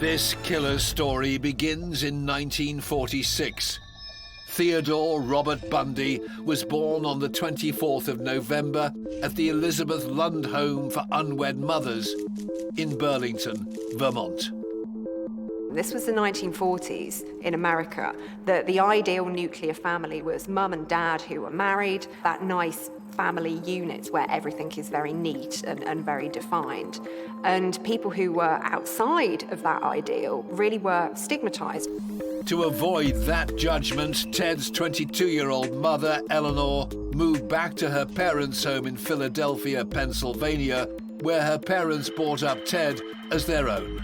This killer's story begins in 1946. Theodore Robert Bundy was born on the 24th of November at the Elizabeth Lund Home for Unwed Mothers in Burlington, Vermont. This was the 1940s in America. The ideal nuclear family was mum and dad who were married, that nice family unit where everything is very neat and very defined. And people who were outside of that ideal really were stigmatized. To avoid that judgment, Ted's 22-year-old mother, Eleanor, moved back to her parents' home in Philadelphia, Pennsylvania, where her parents brought up Ted as their own.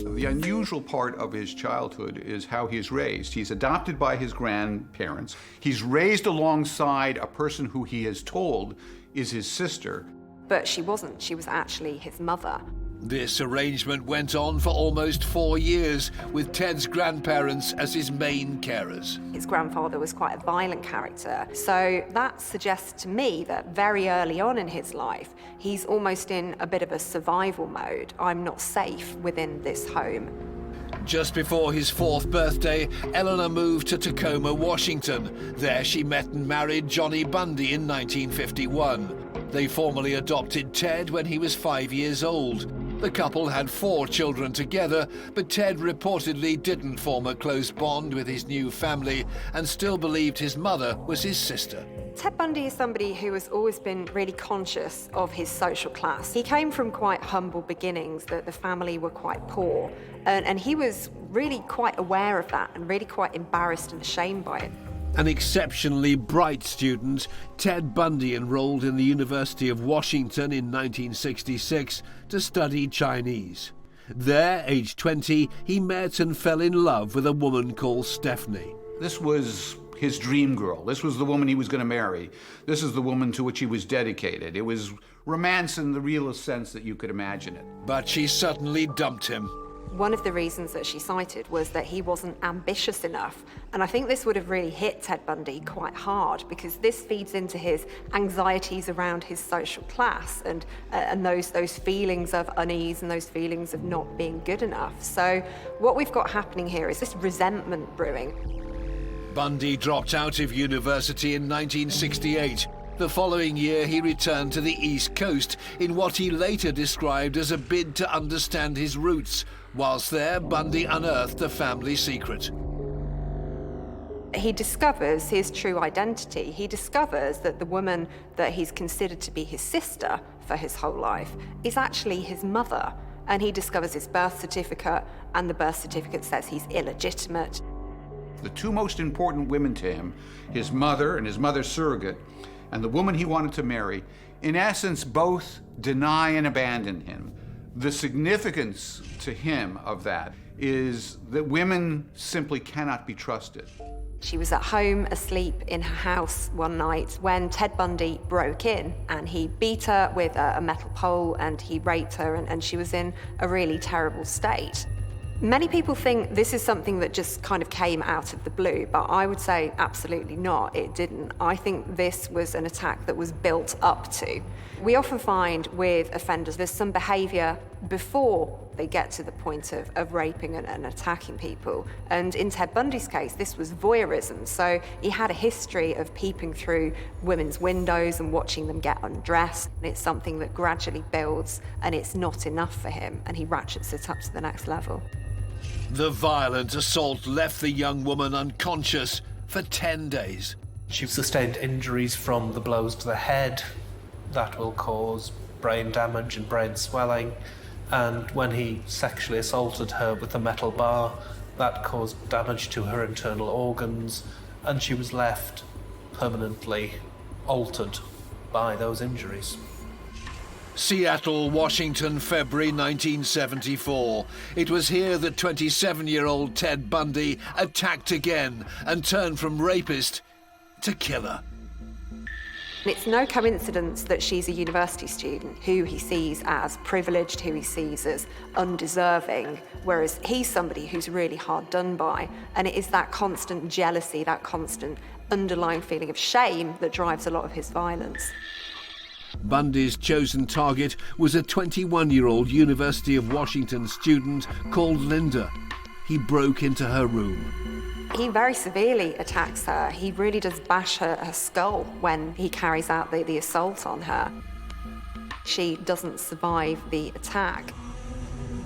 The unusual part of his childhood is how he's raised. He's adopted by his grandparents. He's raised alongside a person who he is told is his sister. But she wasn't. She was actually his mother. This arrangement went on for almost 4 years, with Ted's grandparents as his main carers. His grandfather was quite a violent character, so that suggests to me that very early on in his life, he's almost in a bit of a survival mode. I'm not safe within this home. Just before his 4th birthday, Eleanor moved to Tacoma, Washington. There she met and married Johnny Bundy in 1951. They formally adopted Ted when he was 5 years old. The couple had 4 children together, but Ted reportedly didn't form a close bond with his new family and still believed his mother was his sister. Ted Bundy is somebody who has always been really conscious of his social class. He came from quite humble beginnings, that the family were quite poor, and he was really quite aware of that and really quite embarrassed and ashamed by it. An exceptionally bright student, Ted Bundy enrolled in the University of Washington in 1966 to study Chinese. There, aged 20, he met and fell in love with a woman called Stephanie. This was his dream girl. This was the woman he was going to marry. This is the woman to which he was dedicated. It was romance in the realest sense that you could imagine it. But she suddenly dumped him. One of the reasons that she cited was that he wasn't ambitious enough. And I think this would have really hit Ted Bundy quite hard, because this feeds into his anxieties around his social class and those feelings of unease and those feelings of not being good enough. So what we've got happening here is this resentment brewing. Bundy dropped out of university in 1968. The following year, he returned to the East Coast in what he later described as a bid to understand his roots. Whilst there, Bundy unearthed a family secret. He discovers his true identity. He discovers that the woman that he's considered to be his sister for his whole life is actually his mother. And he discovers his birth certificate, and the birth certificate says he's illegitimate. The 2 most important women to him, his mother and his mother's surrogate, and the woman he wanted to marry, in essence, both deny and abandon him. The significance to him of that is that women simply cannot be trusted. She was at home asleep in her house one night when Ted Bundy broke in, and he beat her with a metal pole and he raped her, and she was in a really terrible state. Many people think this is something that just kind of came out of the blue, but I would say absolutely not, it didn't. I think this was an attack that was built up to. We often find with offenders there's some behaviour before they get to the point of raping and attacking people. And in Ted Bundy's case, this was voyeurism. So he had a history of peeping through women's windows and watching them get undressed. And it's something that gradually builds, and it's not enough for him, and he ratchets it up to the next level. The violent assault left the young woman unconscious for 10 days. She sustained injuries from the blows to the head. That will cause brain damage and brain swelling. And when he sexually assaulted her with a metal bar, that caused damage to her internal organs, and she was left permanently altered by those injuries. Seattle, Washington, February 1974. It was here that 27-year-old Ted Bundy attacked again and turned from rapist to killer. It's no coincidence that she's a university student who he sees as privileged, who he sees as undeserving, whereas he's somebody who's really hard done by. And it is that constant jealousy, that constant underlying feeling of shame that drives a lot of his violence. Bundy's chosen target was a 21-year-old University of Washington student called Linda. He broke into her room. He very severely attacks her. He really does bash her skull when he carries out the assault on her. She doesn't survive the attack.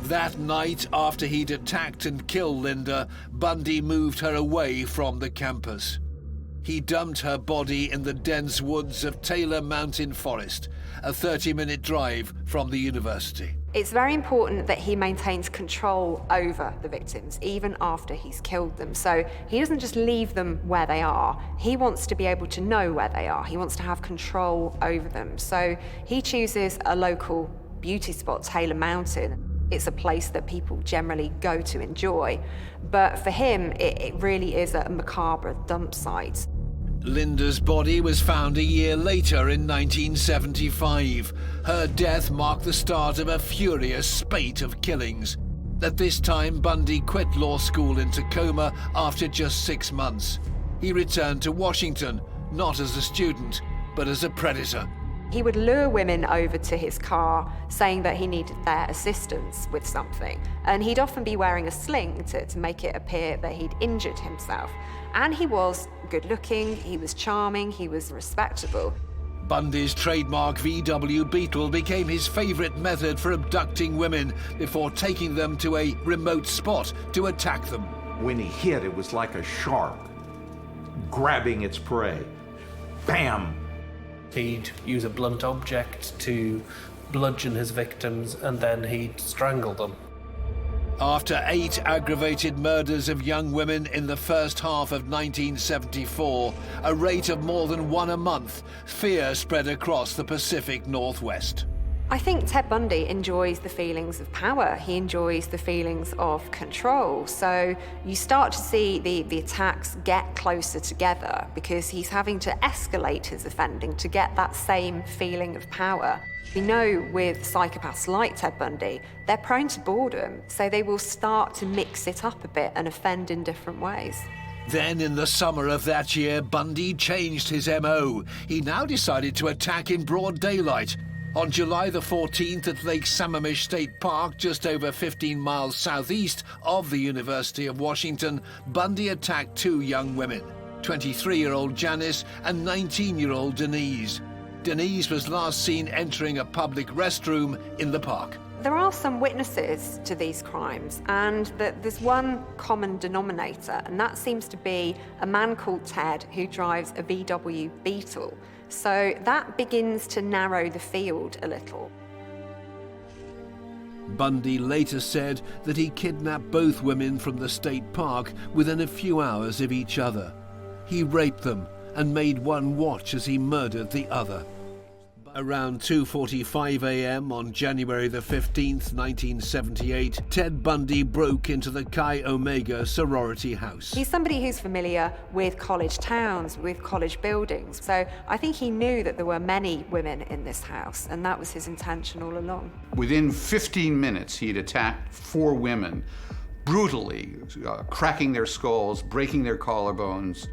That night, after he'd attacked and killed Linda, Bundy moved her away from the campus. He dumped her body in the dense woods of Taylor Mountain Forest, a 30-minute drive from the university. It's very important that he maintains control over the victims, even after he's killed them. So he doesn't just leave them where they are. He wants to be able to know where they are. He wants to have control over them. So he chooses a local beauty spot, Taylor Mountain. It's a place that people generally go to enjoy. But for him, it really is a macabre dump site. Linda's body was found a year later in 1975. Her death marked the start of a furious spate of killings. At this time, Bundy quit law school in Tacoma after just 6 months. He returned to Washington, not as a student, but as a predator. He would lure women over to his car, saying that he needed their assistance with something. And he'd often be wearing a sling to make it appear that he'd injured himself. And he was good-looking, he was charming, he was respectable. Bundy's trademark VW Beetle became his favorite method for abducting women before taking them to a remote spot to attack them. When he hit, it was like a shark grabbing its prey. Bam! He'd use a blunt object to bludgeon his victims, and then he'd strangle them. After 8 aggravated murders of young women in the first half of 1974, a rate of more than 1 a month, fear spread across the Pacific Northwest. I think Ted Bundy enjoys the feelings of power. He enjoys the feelings of control. So you start to see the attacks get closer together because he's having to escalate his offending to get that same feeling of power. We know with psychopaths like Ted Bundy, they're prone to boredom, so they will start to mix it up a bit and offend in different ways. Then in the summer of that year, Bundy changed his MO. He now decided to attack in broad daylight. On July the 14th at Lake Sammamish State Park, just over 15 miles southeast of the University of Washington, Bundy attacked 2 young women, 23-year-old Janice and 19-year-old Denise. Denise was last seen entering a public restroom in the park. There are some witnesses to these crimes, and there's one common denominator, and that seems to be a man called Ted who drives a VW Beetle. So that begins to narrow the field a little. Bundy later said that he kidnapped both women from the state park within a few hours of each other. He raped them and made one watch as he murdered the other. Around 2:45 a.m. on January the 15th, 1978, Ted Bundy broke into the Chi Omega sorority house. He's somebody who's familiar with college towns, with college buildings. So I think he knew that there were many women in this house, and that was his intention all along. Within 15 minutes, he'd attacked 4 women, brutally cracking their skulls, breaking their collarbones.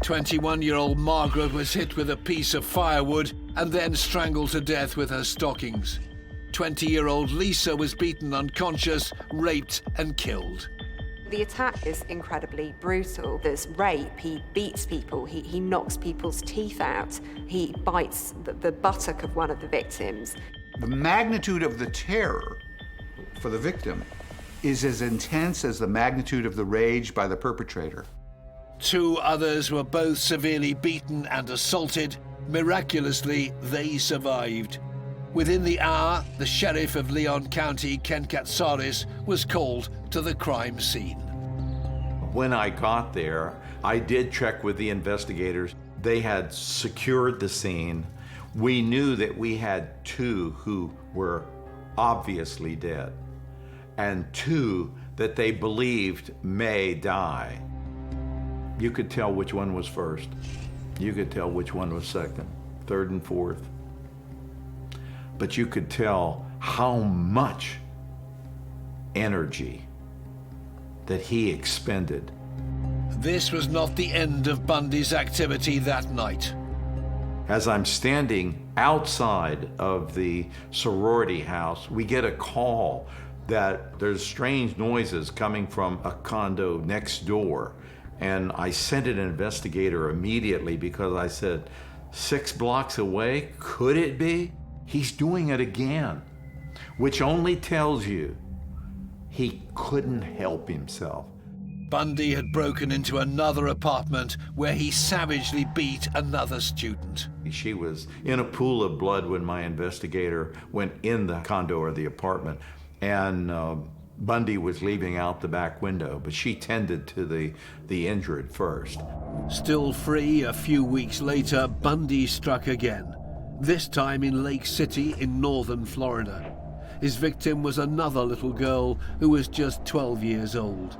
21-year-old Margaret was hit with a piece of firewood and then strangled to death with her stockings. 20-year-old Lisa was beaten unconscious, raped and killed. The attack is incredibly brutal. There's rape, he beats people, he knocks people's teeth out, he bites the buttock of one of the victims. The magnitude of the terror for the victim is as intense as the magnitude of the rage by the perpetrator. 2 others were both severely beaten and assaulted. Miraculously, they survived. Within the hour, the sheriff of Leon County, Ken Katsaris, was called to the crime scene. When I got there, I did check with the investigators. They had secured the scene. We knew that we had 2 who were obviously dead, and 2 that they believed may die. You could tell which one was first. You could tell which one was second, third, and fourth. But you could tell how much energy that he expended. This was not the end of Bundy's activity that night. As I'm standing Outside of the sorority house, we get a call that there's strange noises coming from a condo next door. And I sent an investigator immediately because I said, 6 blocks away, could it be? He's doing it again, which only tells you he couldn't help himself. Bundy had broken into another apartment where he savagely beat another student. She was in a pool of blood when my investigator went in the condo or the apartment, and Bundy was leaving out the back window, but she tended to the injured first. Still free a few weeks later, Bundy struck again, this time in Lake City in northern Florida. His victim was another little girl who was just 12 years old.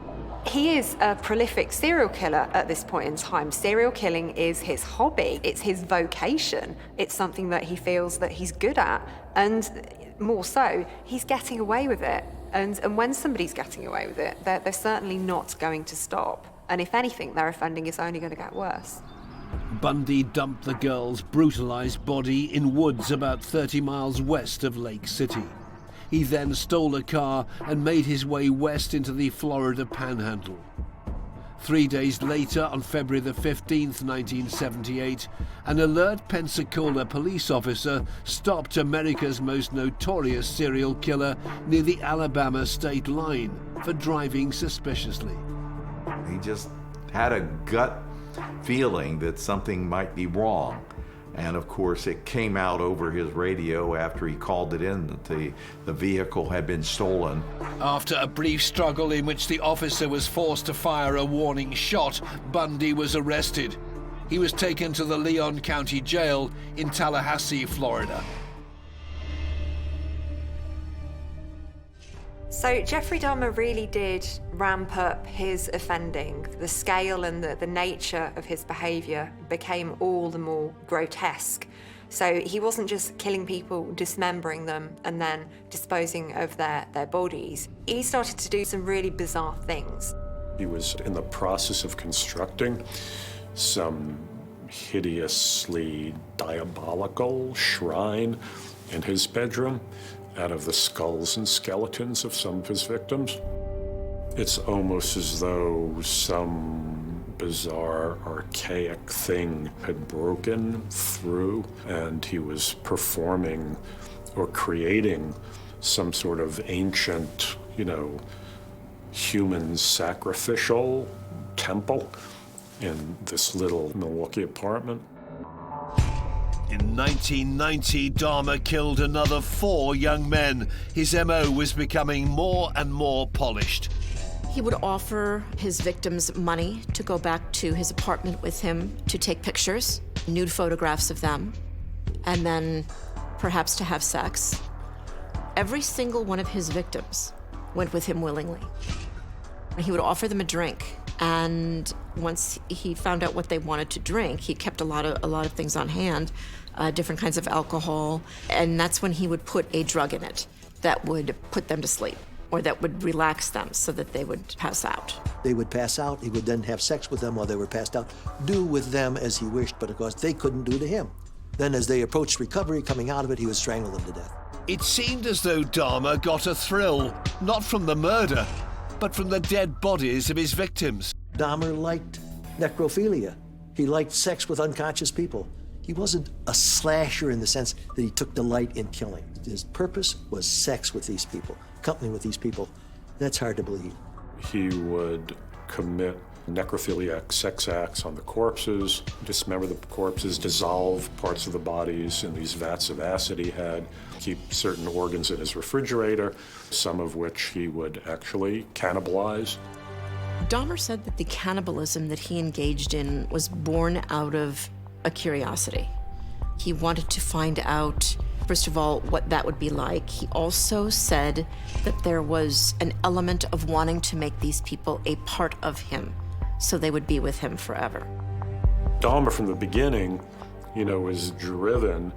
He is a prolific serial killer at this point in time. Serial killing is his hobby. It's his vocation. It's something that he feels that he's good at. And more so, he's getting away with it. And when somebody's getting away with it, they're certainly not going to stop. And if anything, their offending is only going to get worse. Bundy dumped the girl's brutalized body in woods about 30 miles west of Lake City. He then stole a car and made his way west into the Florida Panhandle. 3 days later, on February the 15th, 1978, an alert Pensacola police officer stopped America's most notorious serial killer near the Alabama state line for driving suspiciously. He just had a gut feeling that something might be wrong. And of course, it came out over his radio after he called it in that the vehicle had been stolen. After a brief struggle in which the officer was forced to fire a warning shot, Bundy was arrested. He was taken to the Leon County Jail in Tallahassee, Florida. So Jeffrey Dahmer really did ramp up his offending. The scale and the nature of his behaviour became all the more grotesque. So he wasn't just killing people, dismembering them, and then disposing of their bodies. He started to do some really bizarre things. He was in the process of constructing some hideously diabolical shrine in his bedroom out of the skulls and skeletons of some of his victims. It's almost as though some bizarre, archaic thing had broken through and he was performing or creating some sort of ancient, human sacrificial temple in this little Milwaukee apartment. In 1990, Dahmer killed another 4 young men. His MO was becoming more and more polished. He would offer his victims money to go back to his apartment with him to take pictures, nude photographs of them, and then perhaps to have sex. Every single one of his victims went with him willingly. He would offer them a drink, and once he found out what they wanted to drink, he kept a lot of things on hand, different kinds of alcohol, and that's when he would put a drug in it that would put them to sleep or that would relax them so that they would pass out. They would pass out. He would then have sex with them while they were passed out, do with them as he wished, but of course they couldn't do to him. Then as they approached recovery, coming out of it, he would strangle them to death. It seemed as though Dahmer got a thrill, not from the murder, but from the dead bodies of his victims. Dahmer liked necrophilia. He liked sex with unconscious people. He wasn't a slasher in the sense that he took delight in killing. His purpose was sex with these people, company with these people. That's hard to believe. He would commit necrophiliac sex acts on the corpses, dismember the corpses, dissolve parts of the bodies in these vats of acid he had, keep certain organs in his refrigerator, some of which he would actually cannibalize. Dahmer said that the cannibalism that he engaged in was born out of a curiosity. He wanted to find out, first of all, what that would be like. He also said that there was an element of wanting to make these people a part of him, so they would be with him forever. Dahmer, from the beginning, was driven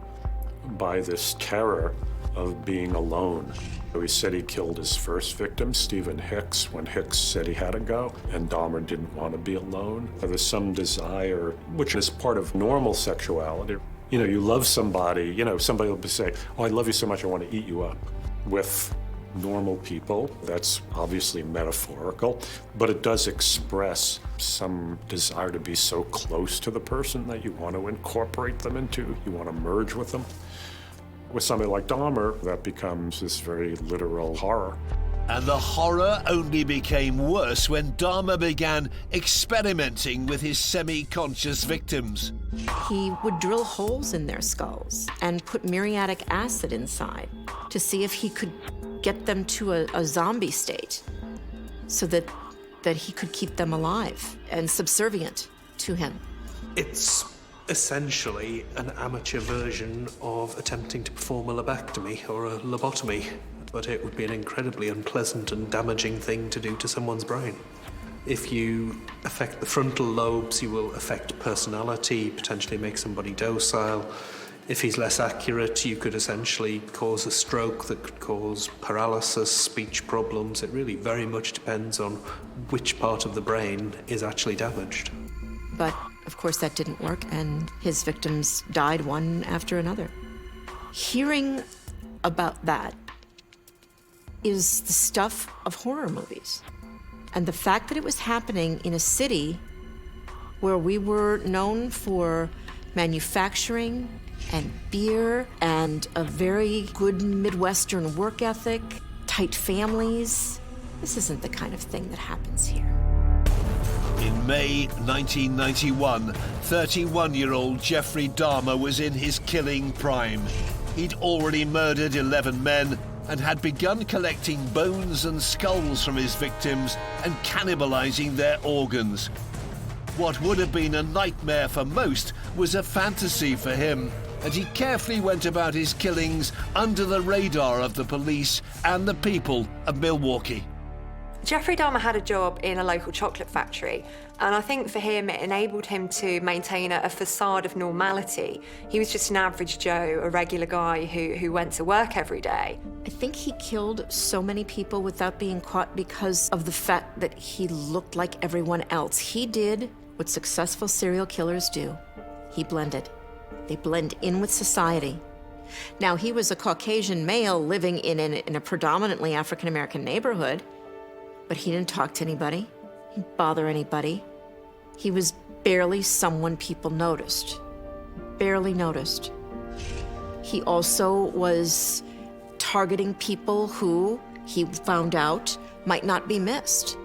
by this terror of being alone. He said he killed his first victim, Stephen Hicks, when Hicks said he had to go, and Dahmer didn't want to be alone. There's some desire, which is part of normal sexuality, You know, you love somebody, you know, somebody will say, oh, I love you so much, I want to eat you up. With normal people, that's obviously metaphorical, but it does express some desire to be so close to the person that you want to incorporate them into, you want to merge with them. With somebody like Dahmer, that becomes this very literal horror. And the horror only became worse when Dahmer began experimenting with his semi-conscious victims. He would drill holes in their skulls and put muriatic acid inside to see if he could get them to a zombie state so that he could keep them alive and subservient to him. It's essentially an amateur version of attempting to perform a lobectomy or a lobotomy, but it would be an incredibly unpleasant and damaging thing to do to someone's brain. If you affect the frontal lobes, you will affect personality, potentially make somebody docile. If he's less accurate, you could essentially cause a stroke that could cause paralysis, speech problems. It really very much depends on which part of the brain is actually damaged. But, of course, that didn't work, and his victims died one after another. Hearing about that is the stuff of horror movies. And the fact that it was happening in a city where we were known for manufacturing and beer and a very good Midwestern work ethic, tight families, this isn't the kind of thing that happens here. In May 1991, 31-year-old Jeffery Dahmer was in his killing prime. He'd already murdered 11 men and had begun collecting bones and skulls from his victims and cannibalizing their organs. What would have been a nightmare for most was a fantasy for him, and he carefully went about his killings under the radar of the police and the people of Milwaukee. Jeffery Dahmer had a job in a local chocolate factory, and I think for him it enabled him to maintain a facade of normality. He was just an average Joe, a regular guy who went to work every day. I think he killed so many people without being caught because of the fact that he looked like everyone else. He did what successful serial killers do. He blended. They blend in with society. Now, he was a Caucasian male living in a predominantly African-American neighborhood, but he didn't talk to anybody. He didn't bother anybody. He was barely someone people noticed. Barely noticed. He also was targeting people who, he found out, might not be missed.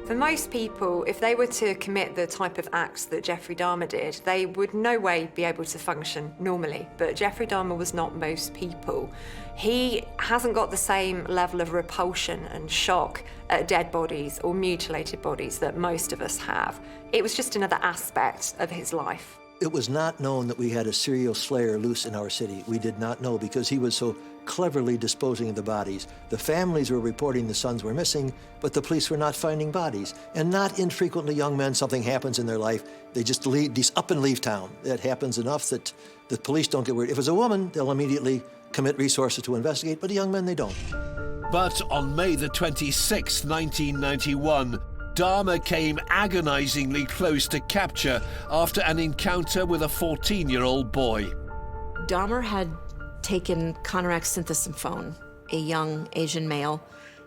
For most people, if they were to commit the type of acts that Jeffery Dahmer did, they would no way be able to function normally. But Jeffery Dahmer was not most people. He hasn't got the same level of repulsion and shock at dead bodies or mutilated bodies that most of us have. It was just another aspect of his life. It was not known that we had a serial slayer loose in our city. We did not know because he was so cleverly disposing of the bodies. The families were reporting the sons were missing, but the police were not finding bodies. And not infrequently, young men, something happens in their life, they just up and leave town. That happens enough that the police don't get worried. If it's a woman, they'll immediately commit resources to investigate, but the young men, they don't. But on May the 26th, 1991, Dahmer came agonizingly close to capture after an encounter with a 14-year-old boy. Dahmer had taken Conrad Synthesymphone, a young Asian male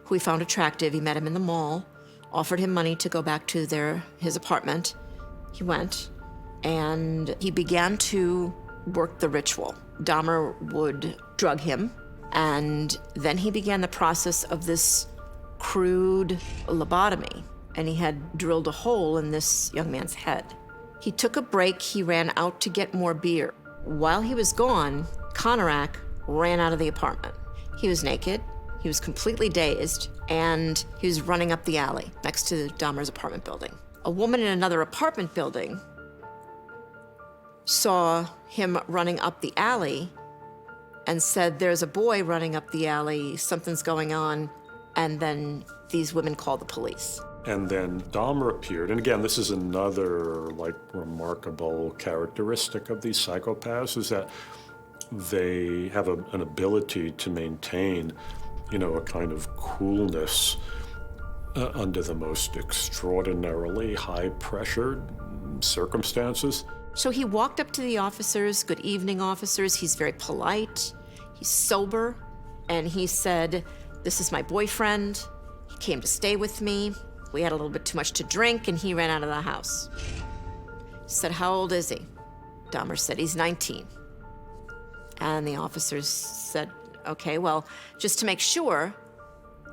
who he found attractive. He met him in the mall, offered him money to go back to his apartment. He went, and he began to work the ritual. Dahmer would drug him, and then he began the process of this crude lobotomy, and he had drilled a hole in this young man's head. He took a break. He ran out to get more beer. While he was gone, Konarak ran out of the apartment. He was naked, he was completely dazed, and he was running up the alley next to Dahmer's apartment building. A woman in another apartment building saw him running up the alley and said, "There's a boy running up the alley, something's going on," and then these women called the police. And then Dahmer appeared, and again, this is another remarkable characteristic of these psychopaths, is that they have an ability to maintain, a kind of coolness under the most extraordinarily high-pressured circumstances. So he walked up to the officers, "Good evening, officers." He's very polite, he's sober, and he said, "This is my boyfriend. He came to stay with me. We had a little bit too much to drink, and he ran out of the house." He said, "How old is he?" Dahmer said, "He's 19. And the officers said, "Okay, well, just to make sure,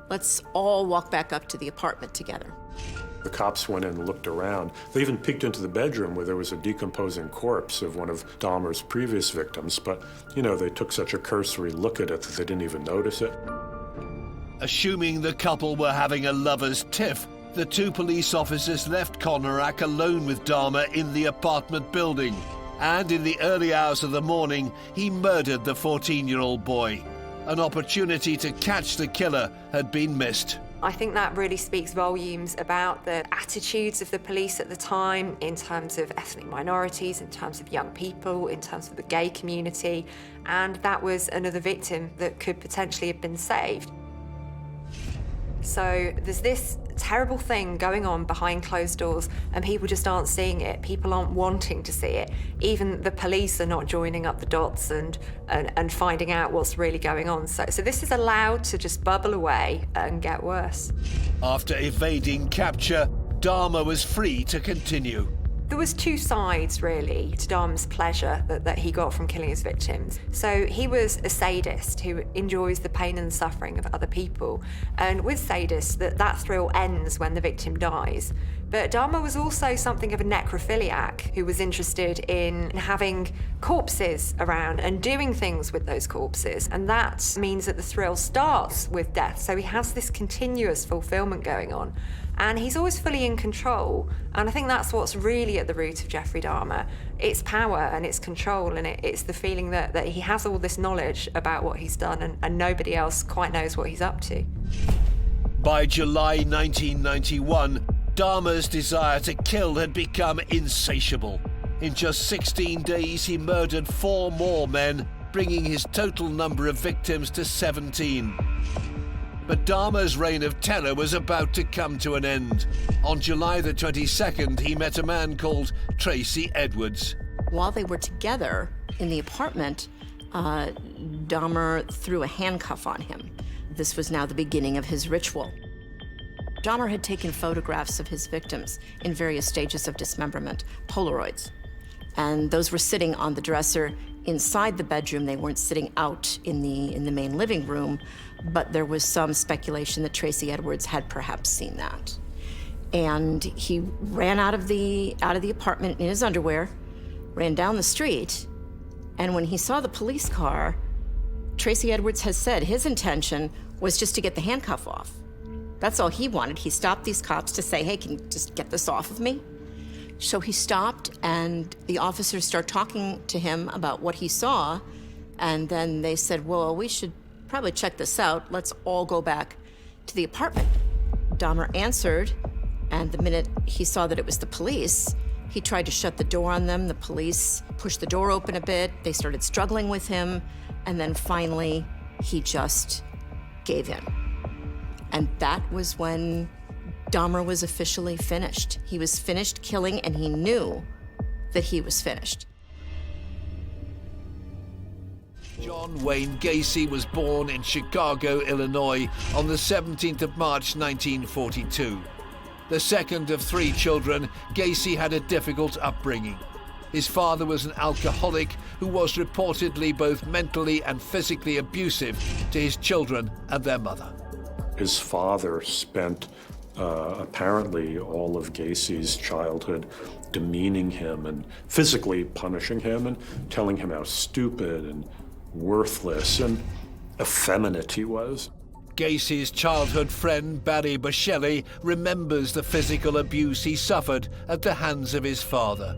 let's all walk back up to the apartment together." The cops went in and looked around. They even peeked into the bedroom where there was a decomposing corpse of one of Dahmer's previous victims, but, they took such a cursory look at it that they didn't even notice it. Assuming the couple were having a lover's tiff, the two police officers left Konorak alone with Dahmer in the apartment building. And in the early hours of the morning, he murdered the 14-year-old boy. An opportunity to catch the killer had been missed. I think that really speaks volumes about the attitudes of the police at the time in terms of ethnic minorities, in terms of young people, in terms of the gay community, and that was another victim that could potentially have been saved. So there's this terrible thing going on behind closed doors and people just aren't seeing it. People aren't wanting to see it. Even the police are not joining up the dots and finding out what's really going on. So this is allowed to just bubble away and get worse. After evading capture, Dahmer was free to continue. There was two sides, really, to Dahmer's pleasure that he got from killing his victims. So he was a sadist who enjoys the pain and suffering of other people. And with sadists, that thrill ends when the victim dies. But Dahmer was also something of a necrophiliac who was interested in having corpses around and doing things with those corpses. And that means that the thrill starts with death. So he has this continuous fulfillment going on. And he's always fully in control. And I think that's what's really at the root of Jeffrey Dahmer. It's power and it's control, and it's the feeling that he has all this knowledge about what he's done and nobody else quite knows what he's up to. By July 1991, Dahmer's desire to kill had become insatiable. In just 16 days, he murdered 4 more men, bringing his total number of victims to 17. But Dahmer's reign of terror was about to come to an end. On July the 22nd, he met a man called Tracy Edwards. While they were together in the apartment, Dahmer threw a handcuff on him. This was now the beginning of his ritual. Dahmer had taken photographs of his victims in various stages of dismemberment, Polaroids. And those were sitting on the dresser inside the bedroom. They weren't sitting out in the main living room, but there was some speculation that Tracy Edwards had perhaps seen that. And he ran out of the apartment in his underwear, ran down the street, and when he saw the police car, Tracy Edwards has said his intention was just to get the handcuff off. That's all he wanted. He stopped these cops to say, "Hey, can you just get this off of me?" So he stopped, and the officers start talking to him about what he saw, and then they said, "Well, we should probably check this out. Let's all go back to the apartment." Dahmer answered, and the minute he saw that it was the police, he tried to shut the door on them. The police pushed the door open a bit. They started struggling with him, and then finally, he just gave in. And that was when Dahmer was officially finished. He was finished killing, and he knew that he was finished. John Wayne Gacy was born in Chicago, Illinois on the 17th of March 1942. The second of 3 children, Gacy had a difficult upbringing. His father was an alcoholic who was reportedly both mentally and physically abusive to his children and their mother. His father spent apparently all of Gacy's childhood demeaning him and physically punishing him and telling him how stupid and worthless and effeminate he was. Gacy's childhood friend Barry Buscelli remembers the physical abuse he suffered at the hands of his father.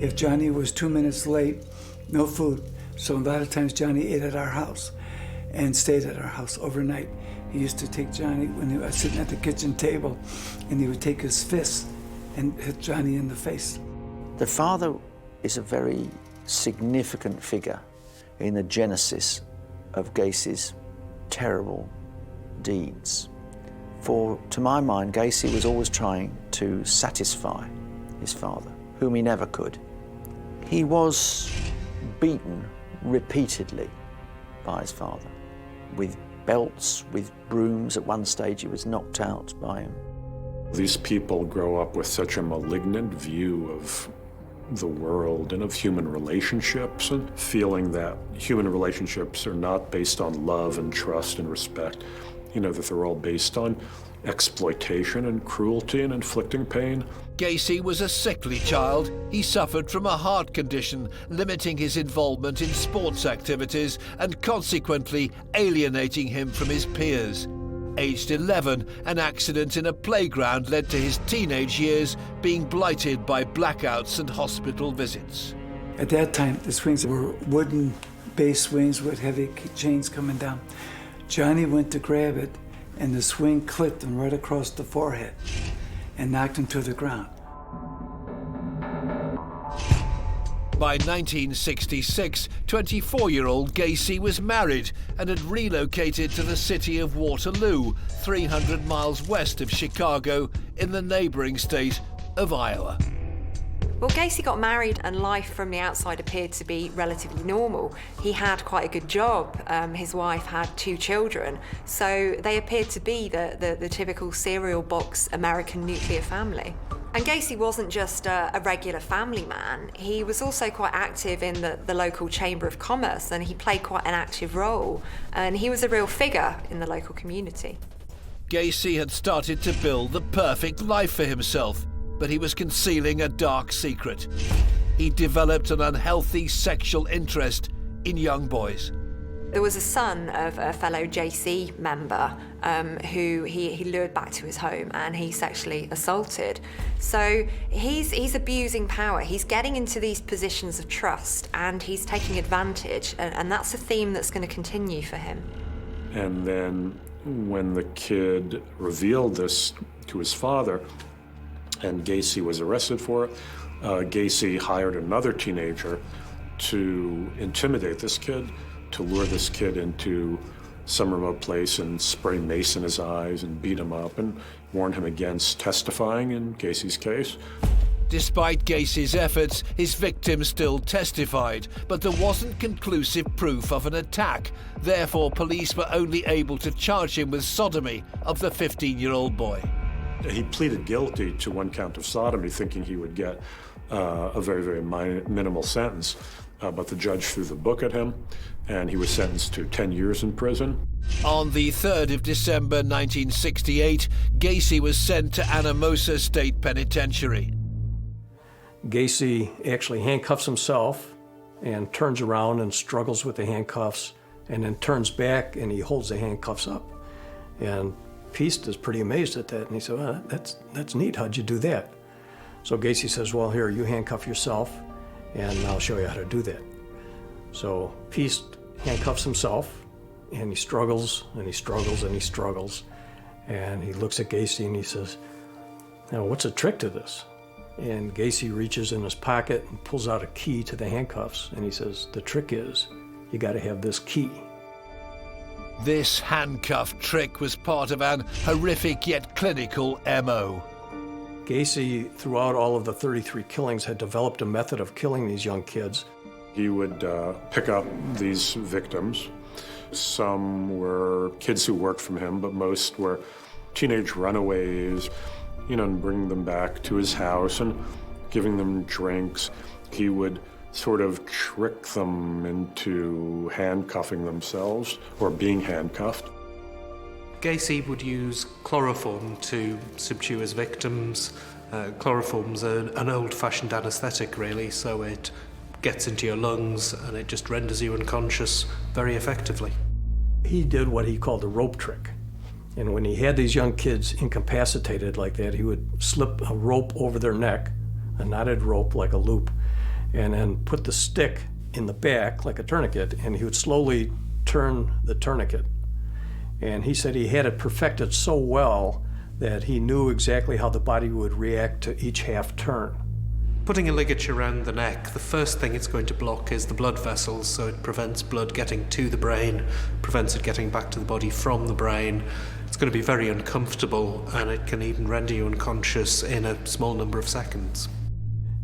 If Johnny was 2 minutes late, no food. So a lot of times Johnny ate at our house and stayed at our house overnight. He used to take Johnny when he was sitting at the kitchen table, and he would take his fist and hit Johnny in the face. The father is a very significant figure in the genesis of Gacy's terrible deeds. For, to my mind, Gacy was always trying to satisfy his father, whom he never could. He was beaten repeatedly by his father, with belts, with brooms. At one stage he was knocked out by him. These people grow up with such a malignant view of the world and of human relationships, and feeling that human relationships are not based on love and trust and respect, that they're all based on exploitation and cruelty and inflicting pain. Gacy was a sickly child. He suffered from a heart condition, limiting his involvement in sports activities and consequently alienating him from his peers. Aged 11, an accident in a playground led to his teenage years being blighted by blackouts and hospital visits. At that time, the swings were wooden base swings with heavy chains coming down. Johnny went to grab it, and the swing clipped him right across the forehead and knocked him to the ground. By 1966, 24-year-old Gacy was married and had relocated to the city of Waterloo, 300 miles west of Chicago, in the neighboring state of Iowa. Well, Gacy got married and life from the outside appeared to be relatively normal. He had quite a good job. His wife had 2 children. So they appeared to be the typical cereal box American nuclear family. And Gacy wasn't just a regular family man. He was also quite active in the local Chamber of Commerce, and he played quite an active role. And he was a real figure in the local community. Gacy had started to build the perfect life for himself, but he was concealing a dark secret. He developed an unhealthy sexual interest in young boys. There was a son of a fellow JC member who he lured back to his home and he sexually assaulted. So he's abusing power. He's getting into these positions of trust and he's taking advantage, and that's a theme that's going to continue for him. And then when the kid revealed this to his father and Gacy was arrested for it, Gacy hired another teenager to intimidate this kid, to lure this kid into some remote place and spray mace in his eyes and beat him up and warn him against testifying in Gacy's case. Despite Gacy's efforts, his victim still testified, but there wasn't conclusive proof of an attack. Therefore, police were only able to charge him with sodomy of the 15-year-old boy. He pleaded guilty to 1 count of sodomy, thinking he would get a very, very minimal sentence. But the judge threw the book at him, and he was sentenced to 10 years in prison. On the 3rd of December 1968, Gacy was sent to Anamosa State Penitentiary. Gacy actually handcuffs himself and turns around and struggles with the handcuffs, and then turns back and he holds the handcuffs up. And Peast is pretty amazed at that, and he said, well, that's neat, how'd you do that? So Gacy says, well, here, you handcuff yourself, and I'll show you how to do that. So Peast handcuffs himself, and he struggles, and he struggles, and he struggles. And he looks at Gacy and he says, now, what's a trick to this? And Gacy reaches in his pocket and pulls out a key to the handcuffs, and he says, the trick is, you gotta have this key. This handcuff trick was part of an horrific yet clinical MO. Gacy, throughout all of the 33 killings, had developed a method of killing these young kids. He would pick up these victims. Some were kids who worked for him, but most were teenage runaways, and bring them back to his house and giving them drinks. He would sort of trick them into handcuffing themselves or being handcuffed. Gacy would use chloroform to subdue his victims. Chloroform's an old-fashioned anesthetic, really, so it gets into your lungs and it just renders you unconscious very effectively. He did what he called the rope trick. And when he had these young kids incapacitated like that, he would slip a rope over their neck, a knotted rope like a loop, and then put the stick in the back like a tourniquet, and he would slowly turn the tourniquet. And he said he had it perfected so well that he knew exactly how the body would react to each half turn. Putting a ligature around the neck, the first thing it's going to block is the blood vessels, so it prevents blood getting to the brain, prevents it getting back to the body from the brain. It's going to be very uncomfortable, and it can even render you unconscious in a small number of seconds.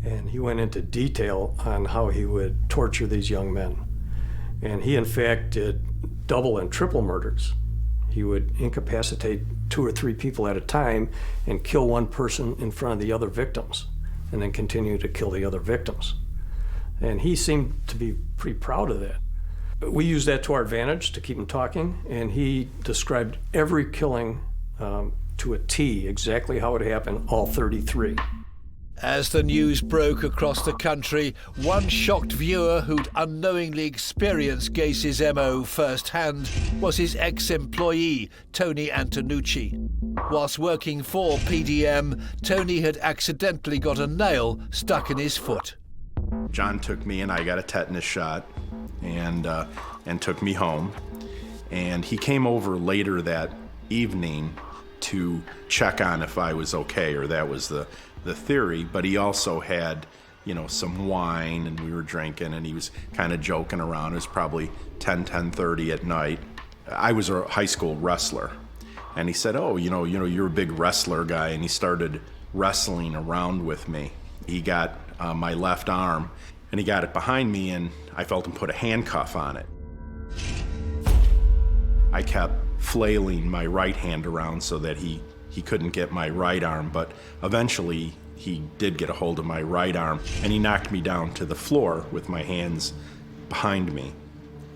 And he went into detail on how he would torture these young men. And he, in fact, did double and triple murders. He would incapacitate 2 or 3 people at a time and kill one person in front of the other victims, and then continue to kill the other victims. And he seemed to be pretty proud of that. We used that to our advantage to keep him talking, and he described every killing to a T, exactly how it happened, all 33. As the news broke across the country, one shocked viewer who'd unknowingly experienced Gacy's MO firsthand was his ex-employee, Tony Antonucci. Whilst working for PDM, Tony had accidentally got a nail stuck in his foot. John took me and I got a tetanus shot and took me home. And he came over later that evening to check on if I was okay, or that was the theory, but he also had, some wine, and we were drinking, and he was kind of joking around. It was probably 10:30 at night. I was a high school wrestler, and he said, "Oh, you're a big wrestler guy," and he started wrestling around with me. He got my left arm, and he got it behind me, and I felt him put a handcuff on it. I kept flailing my right hand around so that he couldn't get my right arm, but eventually he did get a hold of my right arm, and he knocked me down to the floor with my hands behind me.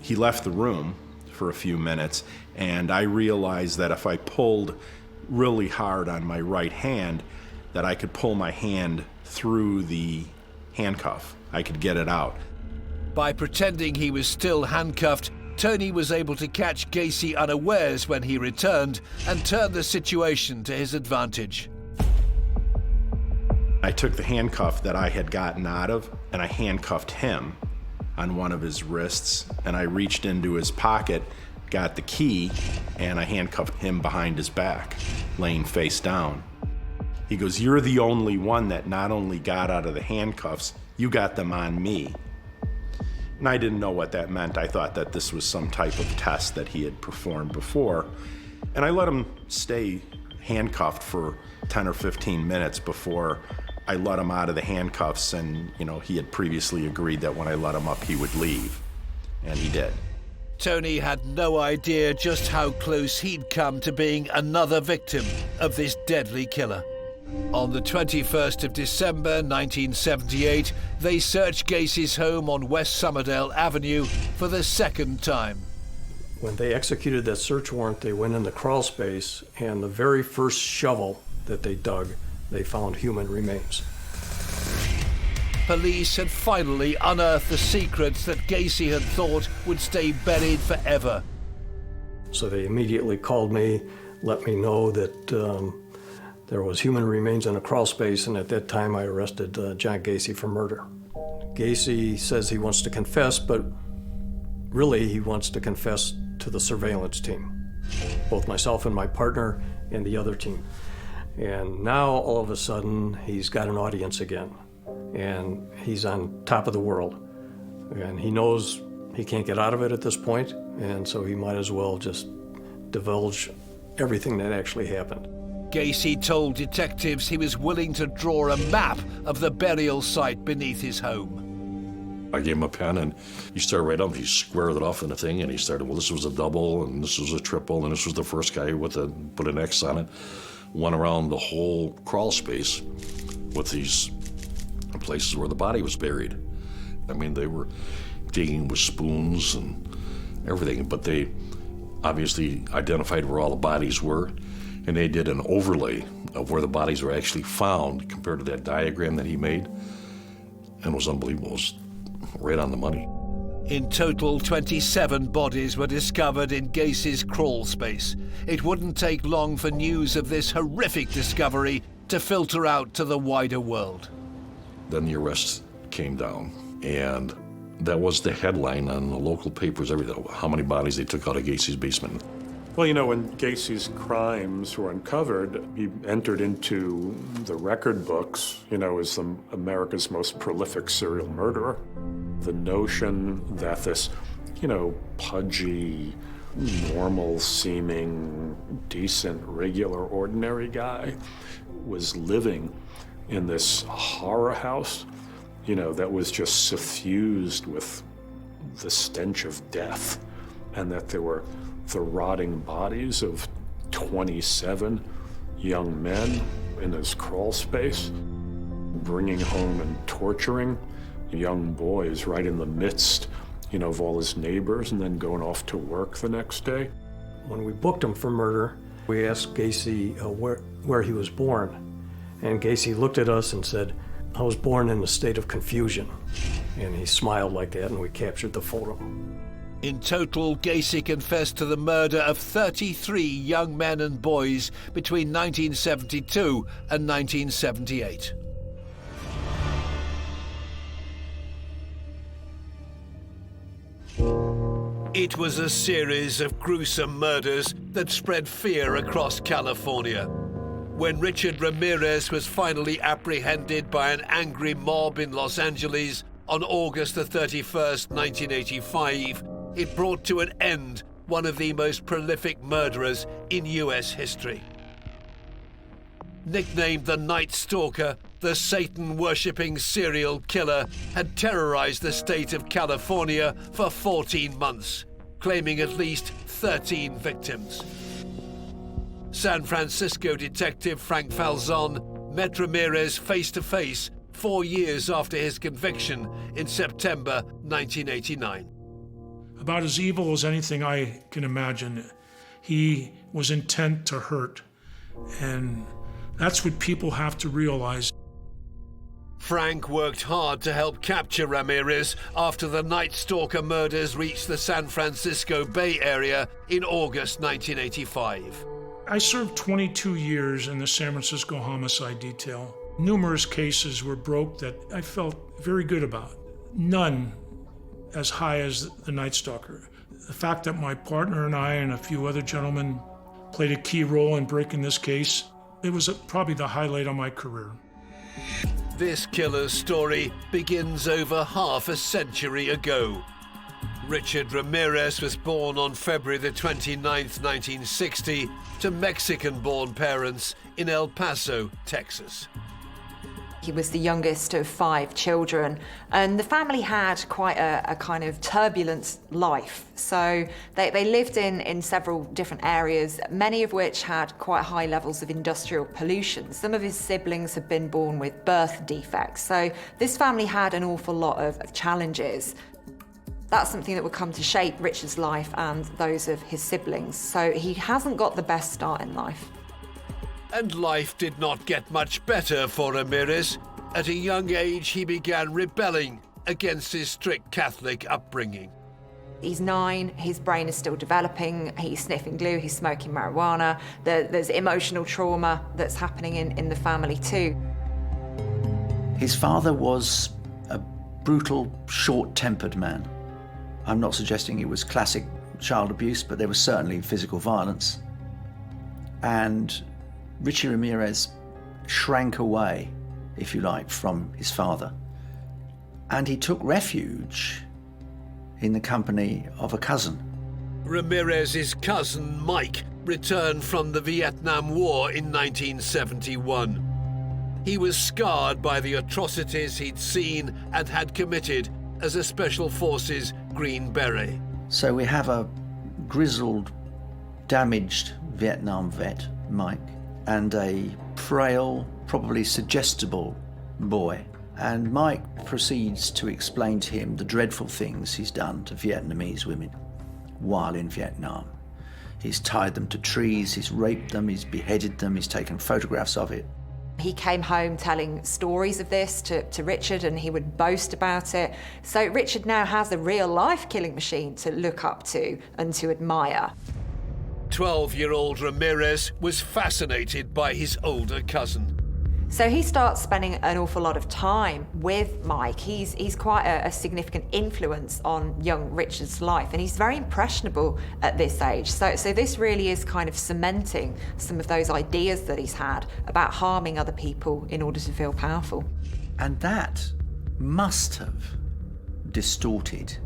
He left the room for a few minutes, and I realized that if I pulled really hard on my right hand, that I could pull my hand through the handcuff. I could get it out. By pretending he was still handcuffed, Tony was able to catch Gacy unawares when he returned and turn the situation to his advantage. I took the handcuff that I had gotten out of, and I handcuffed him on one of his wrists, and I reached into his pocket, got the key, and I handcuffed him behind his back, laying face down. He goes, "You're the only one that not only got out of the handcuffs, you got them on me." And I didn't know what that meant. I thought that this was some type of test that he had performed before. And I let him stay handcuffed for 10 or 15 minutes before I let him out of the handcuffs. And, he had previously agreed that when I let him up, he would leave. And he did. Tony had no idea just how close he'd come to being another victim of this deadly killer. On the 21st of December 1978, they searched Gacy's home on West Somerdale Avenue for the second time. When they executed that search warrant, they went in the crawl space, and the very first shovel that they dug, they found human remains. Police had finally unearthed the secrets that Gacy had thought would stay buried forever. So they immediately called me, let me know that there was human remains in a crawl space, and at that time I arrested John Gacy for murder. Gacy says he wants to confess, but really he wants to confess to the surveillance team, both myself and my partner and the other team. And now all of a sudden he's got an audience again, and he's on top of the world. And he knows he can't get out of it at this point, and so he might as well just divulge everything that actually happened. Gacy told detectives he was willing to draw a map of the burial site beneath his home. I gave him a pen, and he started right up. He squared it off in the thing, and he started, well, this was a double, and this was a triple, and this was the first guy with put an X on it. Went around the whole crawl space with these places where the body was buried. I mean, they were digging with spoons and everything, but they obviously identified where all the bodies were. And they did an overlay of where the bodies were actually found compared to that diagram that he made. And it was unbelievable. It was right on the money. In total, 27 bodies were discovered in Gacy's crawl space. It wouldn't take long for news of this horrific discovery to filter out to the wider world. Then the arrest came down, and that was the headline on the local papers, everything, how many bodies they took out of Gacy's basement. Well, when Gacy's crimes were uncovered, he entered into the record books, as America's most prolific serial murderer. The notion that this, pudgy, normal-seeming, decent, regular, ordinary guy was living in this horror house that was just suffused with the stench of death, and that there were the rotting bodies of 27 young men in his crawl space, bringing home and torturing young boys right in the midst, of all his neighbors, and then going off to work the next day. When we booked him for murder, we asked Gacy where he was born. And Gacy looked at us and said, "I was born in a state of confusion." And he smiled like that, and we captured the photo. In total, Gacy confessed to the murder of 33 young men and boys between 1972 and 1978. It was a series of gruesome murders that spread fear across California. When Richard Ramirez was finally apprehended by an angry mob in Los Angeles on August the 31st, 1985, it brought to an end one of the most prolific murderers in US history. Nicknamed the Night Stalker, the Satan-worshipping serial killer had terrorized the state of California for 14 months, claiming at least 13 victims. San Francisco detective Frank Falzon met Ramirez face-to-face 4 years after his conviction in September 1989. About as evil as anything I can imagine. He was intent to hurt, and that's what people have to realize. Frank worked hard to help capture Ramirez after the Night Stalker murders reached the San Francisco Bay Area in August 1985. I served 22 years in the San Francisco homicide detail. Numerous cases were broke that I felt very good about. None as high as the Night Stalker. The fact that my partner and I and a few other gentlemen played a key role in breaking this case, it was probably the highlight of my career. This killer's story begins over half a century ago. Richard Ramirez was born on February the 29th, 1960, to Mexican-born parents in El Paso, Texas. He was the youngest of 5 children, and the family had quite a kind of turbulent life. So they lived in several different areas, many of which had quite high levels of industrial pollution. Some of his siblings had been born with birth defects, so this family had an awful lot of challenges. That's something that would come to shape Richard's life and those of his siblings, so he hasn't got the best start in life. And life did not get much better for Ramirez. At a young age, he began rebelling against his strict Catholic upbringing. He's 9, his brain is still developing, he's sniffing glue, he's smoking marijuana, there's emotional trauma that's happening in the family too. His father was a brutal, short-tempered man. I'm not suggesting it was classic child abuse, but there was certainly physical violence. And Richie Ramirez shrank away, if you like, from his father. And he took refuge in the company of a cousin. Ramirez's cousin, Mike, returned from the Vietnam War in 1971. He was scarred by the atrocities he'd seen and had committed as a Special Forces Green Beret. So we have a grizzled, damaged Vietnam vet, Mike, and a frail, probably suggestible boy. And Mike proceeds to explain to him the dreadful things he's done to Vietnamese women while in Vietnam. He's tied them to trees, he's raped them, he's beheaded them, he's taken photographs of it. He came home telling stories of this to Richard, and he would boast about it. So Richard now has a real-life killing machine to look up to and to admire. 12-year-old Ramirez was fascinated by his older cousin. So he starts spending an awful lot of time with Mike. He's quite a significant influence on young Richard's life, and he's very impressionable at this age. So this really is kind of cementing some of those ideas that he's had about harming other people in order to feel powerful. And that must have distorted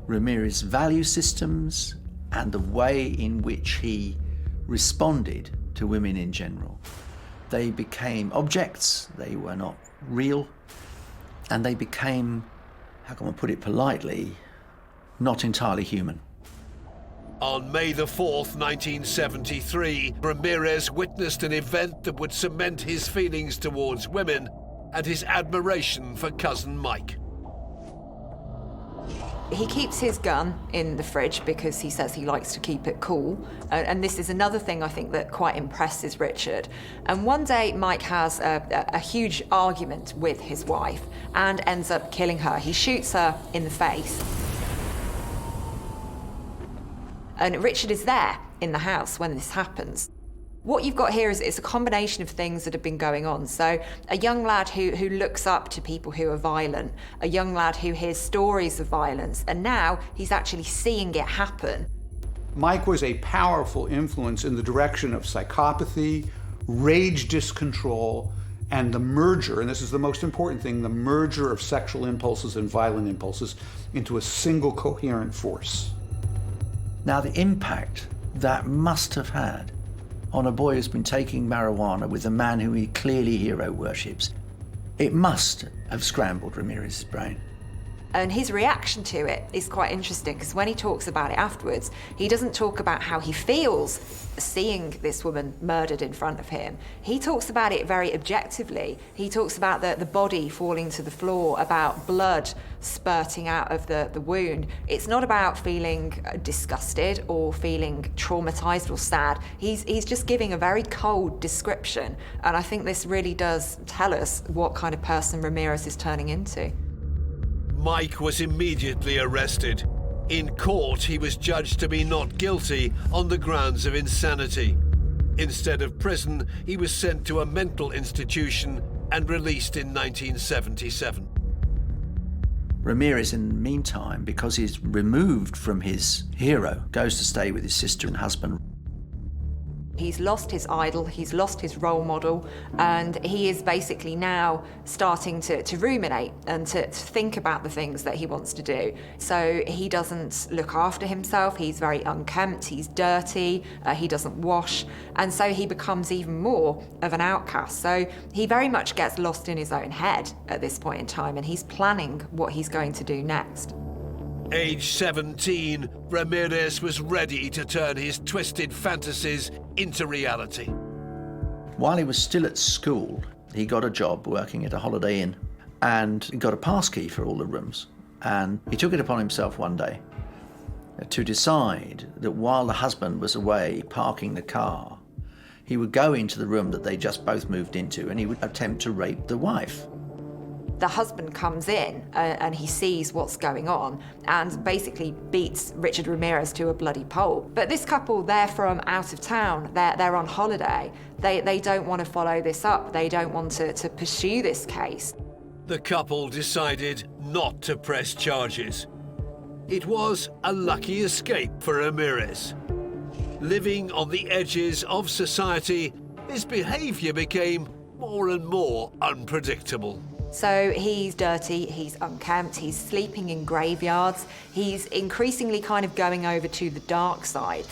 Ramirez's value systems and the way in which he responded to women in general. They became objects, they were not real, and they became, how can I put it politely, not entirely human. On May the 4th, 1973, Ramirez witnessed an event that would cement his feelings towards women and his admiration for cousin Mike. He keeps his gun in the fridge because he says he likes to keep it cool. And this is another thing I think that quite impresses Richard. And one day, Mike has a huge argument with his wife and ends up killing her. He shoots her in the face. And Richard is there in the house when this happens. What you've got here is a combination of things that have been going on. So a young lad who looks up to people who are violent, a young lad who hears stories of violence, and now he's actually seeing it happen. Mike was a powerful influence in the direction of psychopathy, rage discontrol, and the merger, and this is the most important thing, the merger of sexual impulses and violent impulses into a single coherent force. Now, the impact that must have had on a boy who's been taking marijuana with a man who he clearly hero worships, it must have scrambled Ramirez's brain. And his reaction to it is quite interesting, because when he talks about it afterwards, he doesn't talk about how he feels seeing this woman murdered in front of him. He talks about it very objectively. He talks about the body falling to the floor, about blood spurting out of the wound. It's not about feeling disgusted or feeling traumatized or sad. He's just giving a very cold description. And I think this really does tell us what kind of person Ramirez is turning into. Mike was immediately arrested. In court, he was judged to be not guilty on the grounds of insanity. Instead of prison, he was sent to a mental institution and released in 1977. Ramirez, in the meantime, because he's removed from his hero, goes to stay with his sister and husband. He's lost his idol, he's lost his role model, and he is basically now starting to ruminate and to think about the things that he wants to do. So he doesn't look after himself, he's very unkempt, he's dirty, he doesn't wash, and so he becomes even more of an outcast. So he very much gets lost in his own head at this point in time, and he's planning what he's going to do next. Age 17, Ramirez was ready to turn his twisted fantasies into reality. While he was still at school, he got a job working at a Holiday Inn and got a pass key for all the rooms. And he took it upon himself one day to decide that while the husband was away parking the car, he would go into the room that they just both moved into and he would attempt to rape the wife. The husband comes in and he sees what's going on and basically beats Richard Ramirez to a bloody pulp. But this couple, they're from out of town, they're on holiday. They don't want to follow this up. They don't want to pursue this case. The couple decided not to press charges. It was a lucky escape for Ramirez. Living on the edges of society, his behavior became more and more unpredictable. So he's dirty, he's unkempt, he's sleeping in graveyards, he's increasingly kind of going over to the dark side.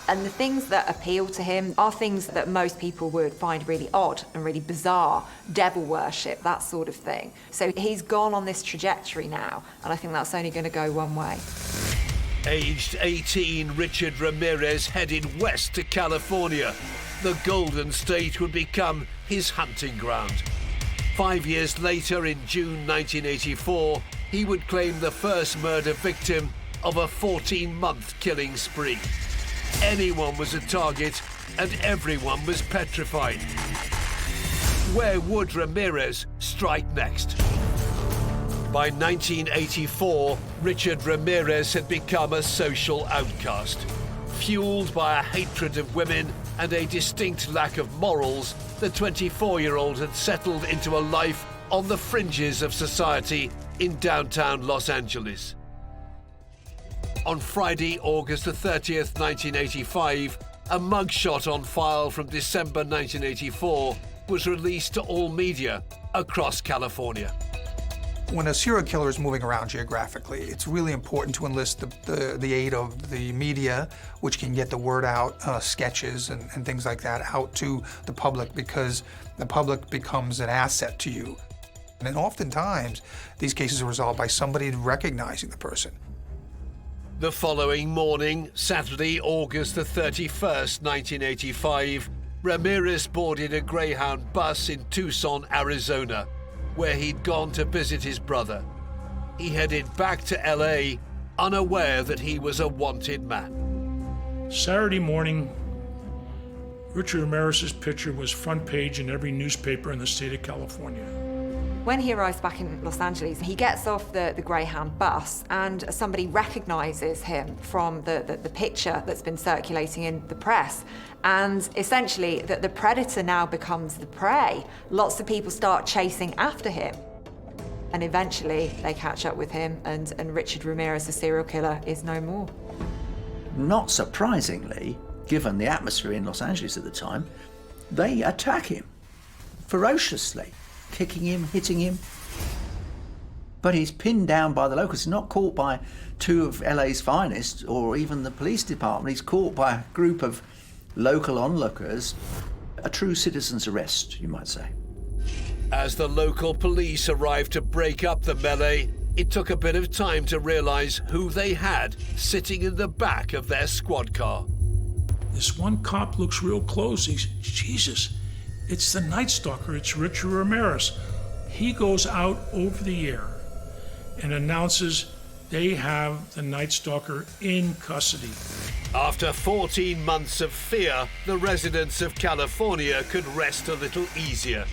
And the things that appeal to him are things that most people would find really odd and really bizarre, devil worship, that sort of thing. So he's gone on this trajectory now, and I think that's only going to go one way. Aged 18, Richard Ramirez headed west to California. The Golden State would become his hunting ground. 5 years later, in June 1984, he would claim the first murder victim of a 14-month killing spree. Anyone was a target, and everyone was petrified. Where would Ramirez strike next? By 1984, Richard Ramirez had become a social outcast. Fueled by a hatred of women and a distinct lack of morals, the 24-year-old had settled into a life on the fringes of society in downtown Los Angeles. On Friday, August the 30th, 1985, a mugshot on file from December 1984 was released to all media across California. When a serial killer is moving around geographically, it's really important to enlist the aid of the media, which can get the word out, sketches and things like that, out to the public, because the public becomes an asset to you. And oftentimes, these cases are resolved by somebody recognizing the person. The following morning, Saturday, August the 31st, 1985, Ramirez boarded a Greyhound bus in Tucson, Arizona, where he'd gone to visit his brother. He headed back to LA, unaware that he was a wanted man. Saturday morning, Richard Ramirez's picture was front page in every newspaper in the state of California. When he arrives back in Los Angeles, he gets off the Greyhound bus and somebody recognizes him from the picture that's been circulating in the press. And essentially, the predator now becomes the prey. Lots of people start chasing after him. And eventually, they catch up with him, and Richard Ramirez, the serial killer, is no more. Not surprisingly, given the atmosphere in Los Angeles at the time, they attack him ferociously, kicking him, hitting him. But he's pinned down by the locals. He's not caught by two of LA's finest or even the police department. He's caught by a group of local onlookers. A true citizen's arrest, you might say. As the local police arrived to break up the melee, it took a bit of time to realize who they had sitting in the back of their squad car. This one cop looks real close. He's, Jesus, it's the Night Stalker, it's Richard Ramirez. He goes out over the air and announces they have the Night Stalker in custody. After 14 months of fear, the residents of California could rest a little easier.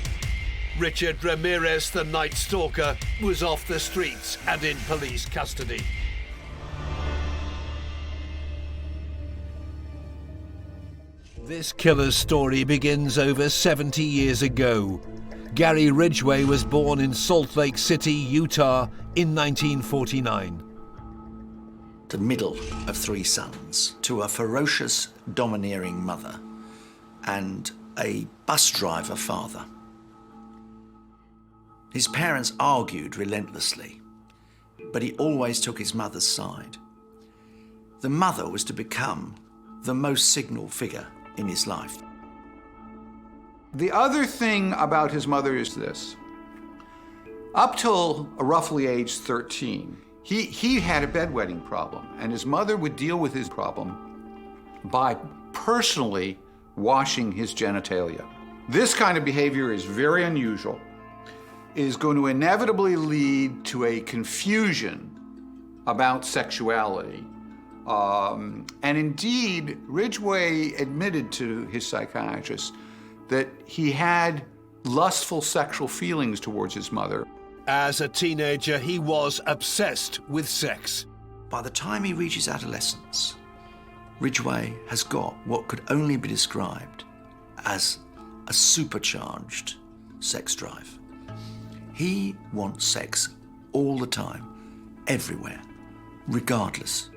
Richard Ramirez, the Night Stalker, was off the streets and in police custody. This killer's story begins over 70 years ago. Gary Ridgway was born in Salt Lake City, Utah in 1949. The middle of three sons, to a ferocious, domineering mother and a bus driver father. His parents argued relentlessly, but he always took his mother's side. The mother was to become the most signal figure in his life. The other thing about his mother is this. Up till roughly age 13, he had a bedwetting problem, and his mother would deal with his problem by personally washing his genitalia. This kind of behavior is very unusual. It is going to inevitably lead to a confusion about sexuality. And indeed, Ridgway admitted to his psychiatrist that he had lustful sexual feelings towards his mother. As a teenager, he was obsessed with sex. By the time he reaches adolescence, Ridgway has got what could only be described as a supercharged sex drive. He wants sex all the time, everywhere, regardless.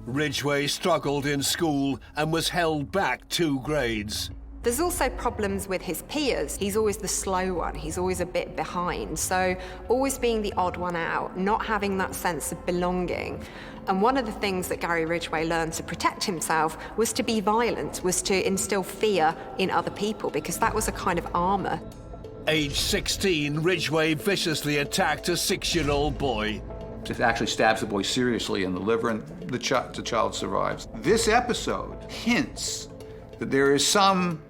Ridgway struggled in school and was held back 2 grades. There's also problems with his peers. He's always the slow one. He's always a bit behind. So always being the odd one out, not having that sense of belonging. And one of the things that Gary Ridgway learned to protect himself was to be violent, was to instill fear in other people, because that was a kind of armor. Age 16, Ridgway viciously attacked a 6-year-old boy. It actually stabs the boy seriously in the liver, and the child survives. This episode hints that there is some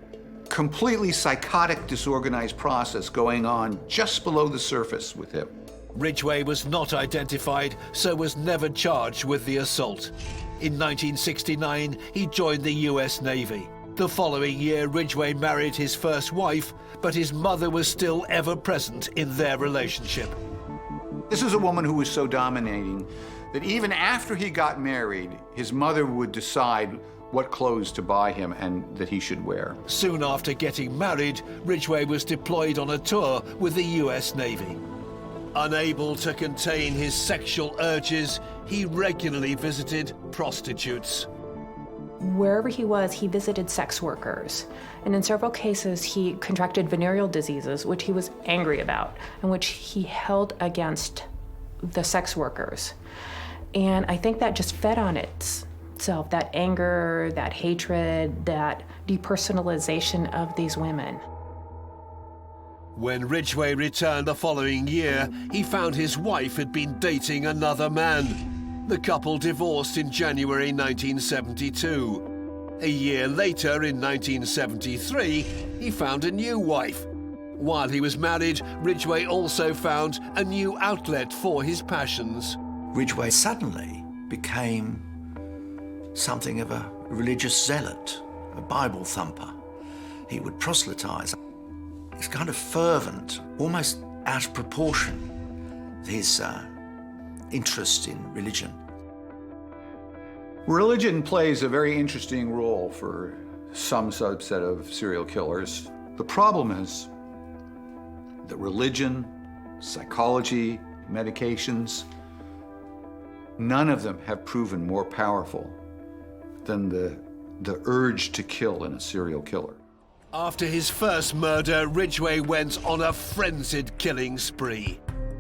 completely psychotic, disorganized process going on just below the surface with him. Ridgway was not identified, so was never charged with the assault. In 1969, he joined the US Navy. The following year, Ridgway married his first wife, but his mother was still ever present in their relationship. This is a woman who was so dominating that even after he got married, his mother would decide what clothes to buy him and that he should wear. Soon after getting married, Ridgway was deployed on a tour with the US Navy. Unable to contain his sexual urges, he regularly visited prostitutes. Wherever he was, he visited sex workers. And in several cases, he contracted venereal diseases, which he was angry about, and which he held against the sex workers. And I think that just fed on itself, that anger, that hatred, that depersonalization of these women. When Ridgway returned the following year, he found his wife had been dating another man. The couple divorced in January 1972. A year later, in 1973, he found a new wife. While he was married, Ridgway also found a new outlet for his passions. Ridgway suddenly became something of a religious zealot, a Bible thumper. He would proselytize. It's kind of fervent, almost out of proportion, his interest in religion. Religion plays a very interesting role for some subset of serial killers. The problem is that religion, psychology, medications, none of them have proven more powerful than the urge to kill in a serial killer. After his first murder, Ridgway went on a frenzied killing spree.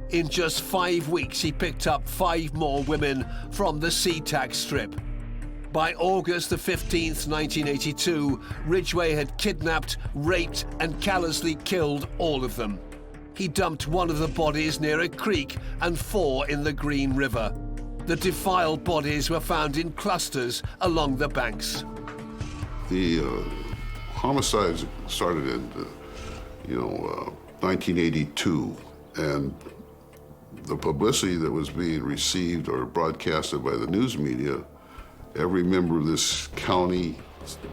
In just 5 weeks, he picked up 5 more women from the SeaTac Strip. By August the 15th, 1982, Ridgway had kidnapped, raped, and callously killed all of them. He dumped one of the bodies near a creek and 4 in the Green River. The defiled bodies were found in clusters along the banks. The homicides started in, 1982, and the publicity that was being received or broadcasted by the news media, every member of this county,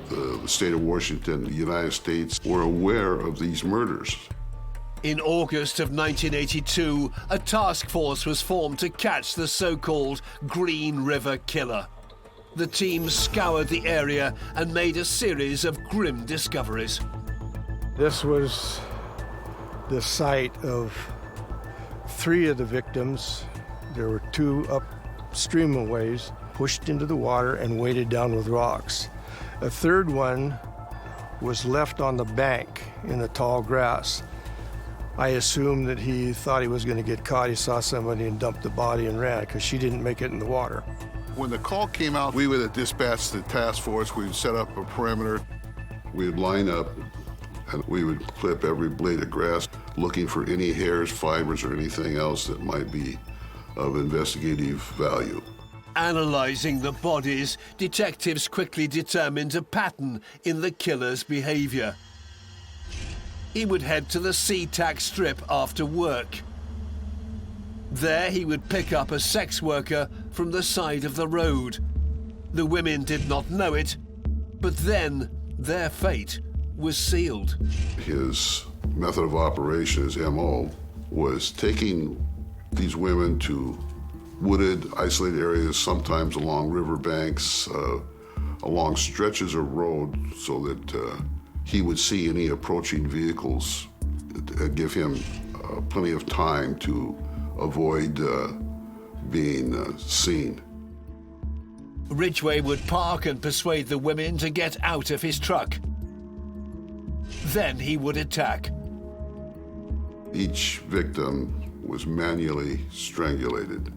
the state of Washington, the United States, were aware of these murders. In August of 1982, a task force was formed to catch the so-called Green River Killer. The team scoured the area and made a series of grim discoveries. This was the site of 3 of the victims. There were 2 upstream a ways, pushed into the water and weighted down with rocks. A third one was left on the bank in the tall grass. I assumed that he thought he was going to get caught. He saw somebody and dumped the body and ran because she didn't make it in the water. When the call came out, we would have dispatched the task force. We'd set up a perimeter. We'd line up, and we would clip every blade of grass, looking for any hairs, fibers, or anything else that might be of investigative value. Analyzing the bodies, detectives quickly determined a pattern in the killer's behavior. He would head to the SeaTac Strip after work. There he would pick up a sex worker from the side of the road. The women did not know it, but then their fate was sealed. His method of operation, his MO, was taking these women to wooded, isolated areas, sometimes along riverbanks, along stretches of road, so that he would see any approaching vehicles, give him plenty of time to avoid being seen. Ridgway would park and persuade the women to get out of his truck. Then he would attack. Each victim was manually strangulated,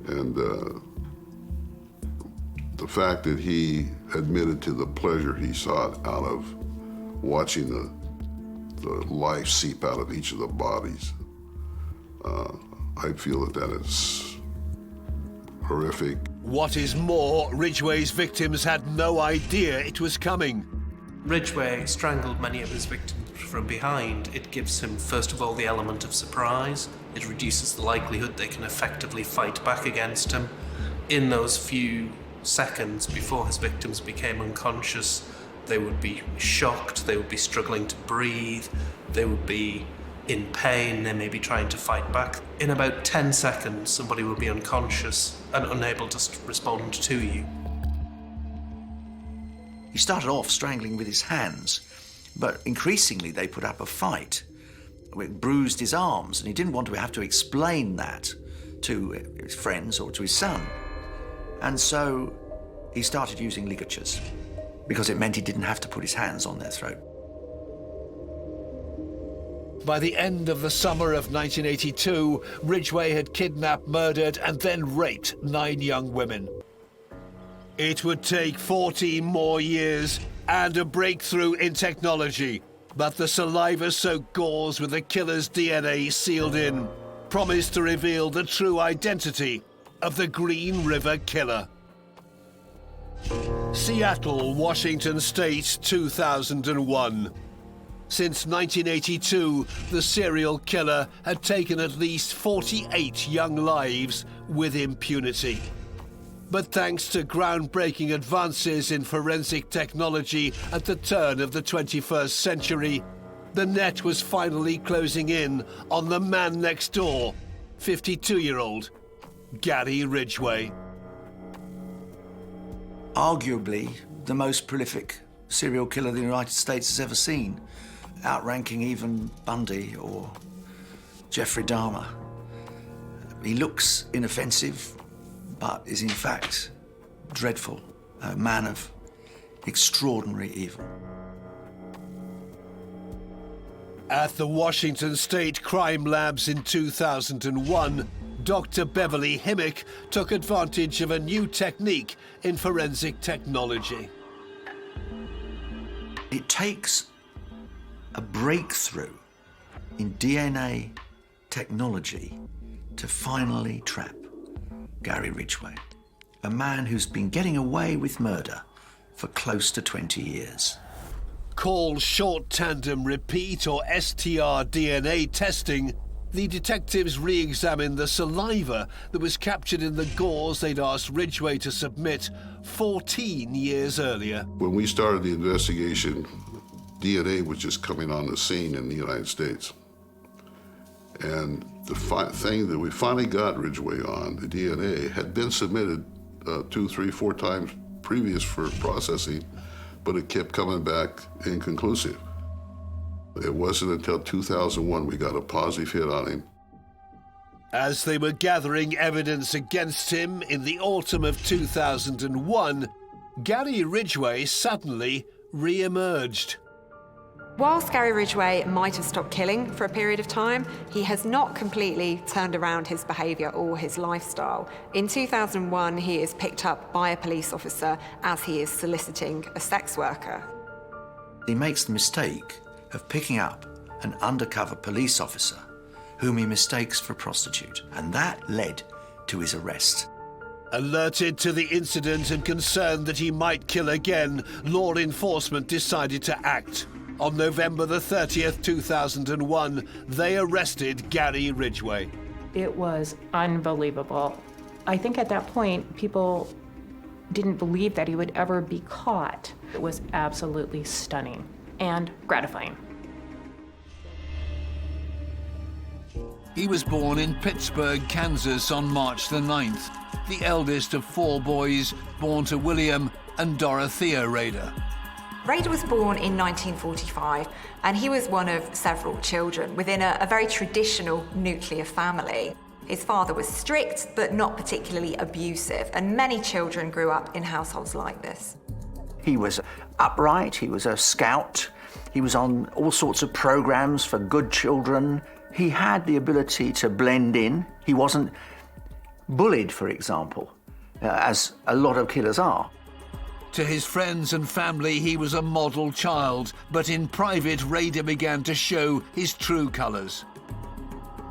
and the fact that he admitted to the pleasure he sought out of watching the life seep out of each of the bodies, I feel that is horrific. What is more, Ridgway's victims had no idea it was coming. Ridgway strangled many of his victims from behind. It gives him, first of all, the element of surprise. It reduces the likelihood they can effectively fight back against him. In those few seconds before his victims became unconscious, they would be shocked, they would be struggling to breathe, they would be in pain, they may be trying to fight back. In about 10 seconds, somebody would be unconscious and unable to respond to you. He started off strangling with his hands, but increasingly they put up a fight. It bruised his arms, and he didn't want to have to explain that to his friends or to his son. And so he started using ligatures, because it meant he didn't have to put his hands on their throat. By the end of the summer of 1982, Ridgway had kidnapped, murdered, and then raped 9 young women. It would take 14 more years and a breakthrough in technology But the saliva-soaked gauze with the killer's DNA sealed in promised to reveal the true identity of the Green River Killer. Seattle, Washington State, 2001. Since 1982, the serial killer had taken at least 48 young lives with impunity. But thanks to groundbreaking advances in forensic technology at the turn of the 21st century, the net was finally closing in on the man next door, 52-year-old Gary Ridgway. Arguably the most prolific serial killer the United States has ever seen, outranking even Bundy or Jeffrey Dahmer. He looks inoffensive, but is in fact dreadful, a man of extraordinary evil. At the Washington State Crime Labs in 2001, Dr. Beverly Himmick took advantage of a new technique in forensic technology. It takes a breakthrough in DNA technology to finally trap Gary Ridgway, a man who's been getting away with murder for close to 20 years. Called short tandem repeat or STR DNA testing, the detectives re-examined the saliva that was captured in the gauze they'd asked Ridgway to submit 14 years earlier. When we started the investigation, DNA was just coming on the scene in the United States. And the thing that we finally got Ridgway on, the DNA, had been submitted 2, 3, 4 times previous for processing, but it kept coming back inconclusive. It wasn't until 2001 we got a positive hit on him. As they were gathering evidence against him in the autumn of 2001, Gary Ridgway suddenly re-emerged. Whilst Gary Ridgway might have stopped killing for a period of time, he has not completely turned around his behaviour or his lifestyle. In 2001, he is picked up by a police officer as he is soliciting a sex worker. He makes the mistake of picking up an undercover police officer whom he mistakes for a prostitute, and that led to his arrest. Alerted to the incident and concerned that he might kill again, law enforcement decided to act. On November the 30th, 2001, they arrested Gary Ridgway. It was unbelievable. I think at that point, people didn't believe that he would ever be caught. It was absolutely stunning and gratifying. He was born in Pittsburgh, Kansas on March the 9th, the eldest of 4 boys born to William and Dorothea Rader. Rader was born in 1945, and he was one of several children within a very traditional nuclear family. His father was strict, but not particularly abusive, and many children grew up in households like this. He was upright, he was a scout, he was on all sorts of programs for good children. He had the ability to blend in. He wasn't bullied, for example, as a lot of killers are. To his friends and family, he was a model child, but in private, Rader began to show his true colours.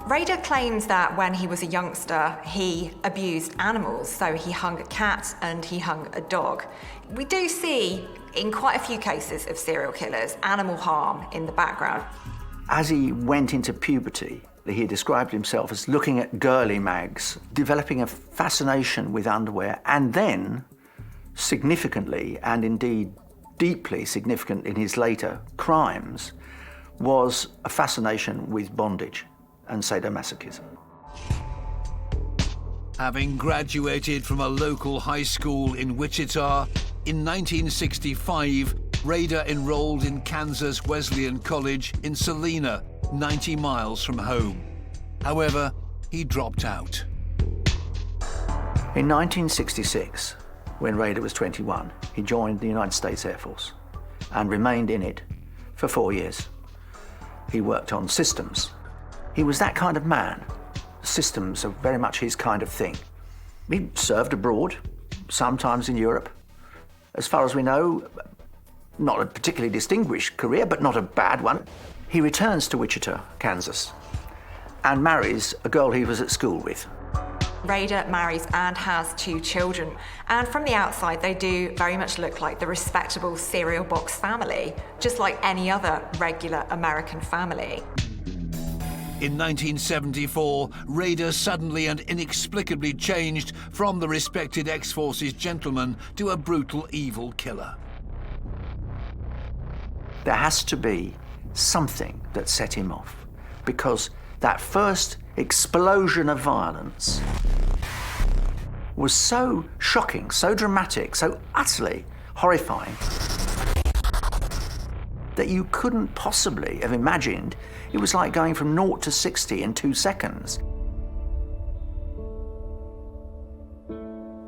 Rader claims that when he was a youngster, he abused animals, so he hung a cat and he hung a dog. We do see, in quite a few cases of serial killers, animal harm in the background. As he went into puberty, he described himself as looking at girly mags, developing a fascination with underwear, and then, significantly, and indeed deeply significant in his later crimes, was a fascination with bondage and sadomasochism. Having graduated from a local high school in Wichita, in 1965, Rader enrolled in Kansas Wesleyan College in Salina, 90 miles from home. However, he dropped out. In 1966, when Rader was 21, he joined the United States Air Force and remained in it for 4 years. He worked on systems. He was that kind of man. Systems are very much his kind of thing. He served abroad, sometimes in Europe. As far as we know, Not a particularly distinguished career, but not a bad one. He returns to Wichita, Kansas, and marries a girl he was at school with. Rader marries and has 2 children, and from the outside they do very much look like the respectable cereal box family, just like any other regular American family. In 1974, Rader suddenly and inexplicably changed from the respected ex-forces gentleman to a brutal evil killer. There has to be something that set him off, because that first explosion of violence was so shocking, so dramatic, so utterly horrifying that you couldn't possibly have imagined it was like going from 0 to 60 in 2 seconds.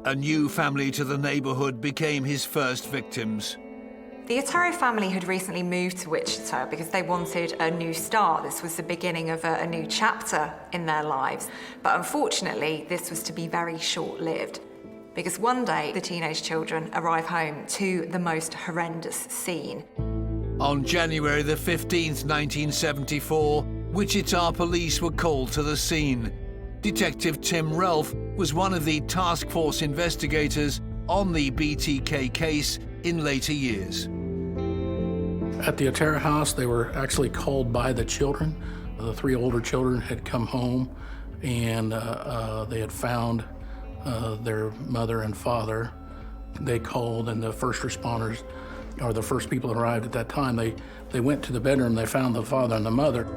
A new family to the neighborhood became his first victims. The Otero family had recently moved to Wichita because they wanted a new start. This was the beginning of a new chapter in their lives. But unfortunately, this was to be very short-lived, because one day the teenage children arrive home to the most horrendous scene. On January the 15th, 1974, Wichita police were called to the scene. Detective Tim Ralph was one of the task force investigators on the BTK case in later years. At the Otero house, they were actually called by the children. The 3 older children had come home, and they had found their mother and father. They called, and the first responders, or the first people that arrived at that time, they went to the bedroom, they found the father and the mother.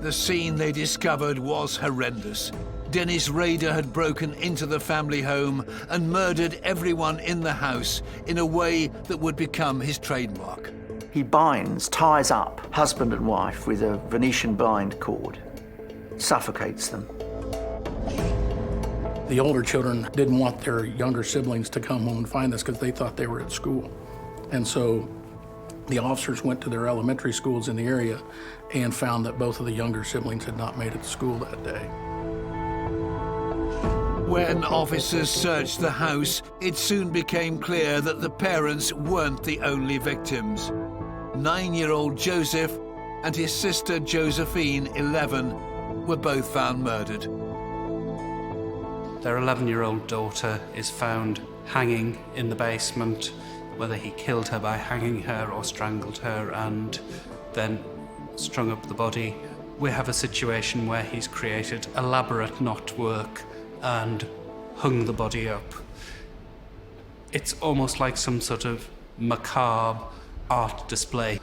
The scene they discovered was horrendous. Dennis Rader had broken into the family home and murdered everyone in the house in a way that would become his trademark. He ties up husband and wife with a Venetian blind cord, suffocates them. The older children didn't want their younger siblings to come home and find this because they thought they were at school. And so the officers went to their elementary schools in the area and found that both of the younger siblings had not made it to school that day. When officers searched the house, it soon became clear that the parents weren't the only victims. 9-year-old Joseph and his sister Josephine, 11, were both found murdered. Their 11-year-old daughter is found hanging in the basement, whether he killed her by hanging her or strangled her and then strung up the body. We have a situation where he's created elaborate knotwork and hung the body up. It's almost like some sort of macabre art display.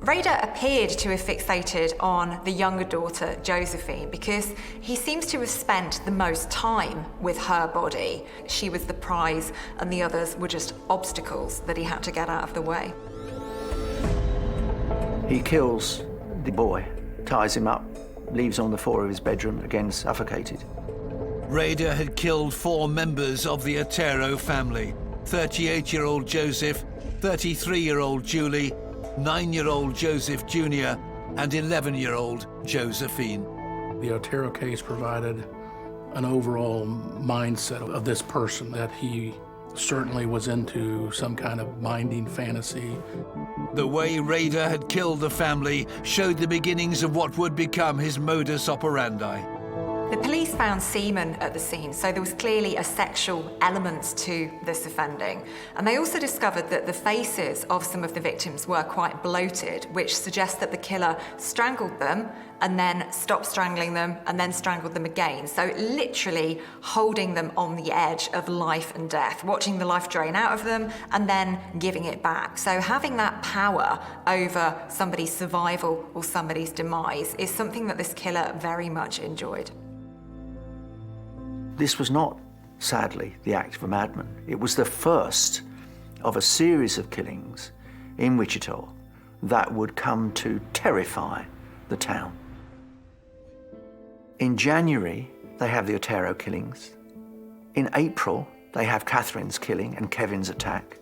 Rader appeared to have fixated on the younger daughter, Josephine, because he seems to have spent the most time with her body. She was the prize, and the others were just obstacles that he had to get out of the way. He kills the boy, ties him up, leaves on the floor of his bedroom, again suffocated. Rader had killed 4 members of the Otero family: 38-year-old Joseph, 33-year-old Julie, 9-year-old Joseph Jr., and 11-year-old Josephine. The Otero case provided an overall mindset of this person, that he certainly was into some kind of minding fantasy. The way Rader had killed the family showed the beginnings of what would become his modus operandi. The police found semen at the scene, so there was clearly a sexual element to this offending. And they also discovered that the faces of some of the victims were quite bloated, which suggests that the killer strangled them and then stopped strangling them and then strangled them again. So literally holding them on the edge of life and death, watching the life drain out of them and then giving it back. So having that power over somebody's survival or somebody's demise is something that this killer very much enjoyed. This was not, sadly, the act of a madman. It was the first of a series of killings in Wichita that would come to terrify the town. In January, they have the Otero killings. In April, they have Catherine's killing and Kevin's attack.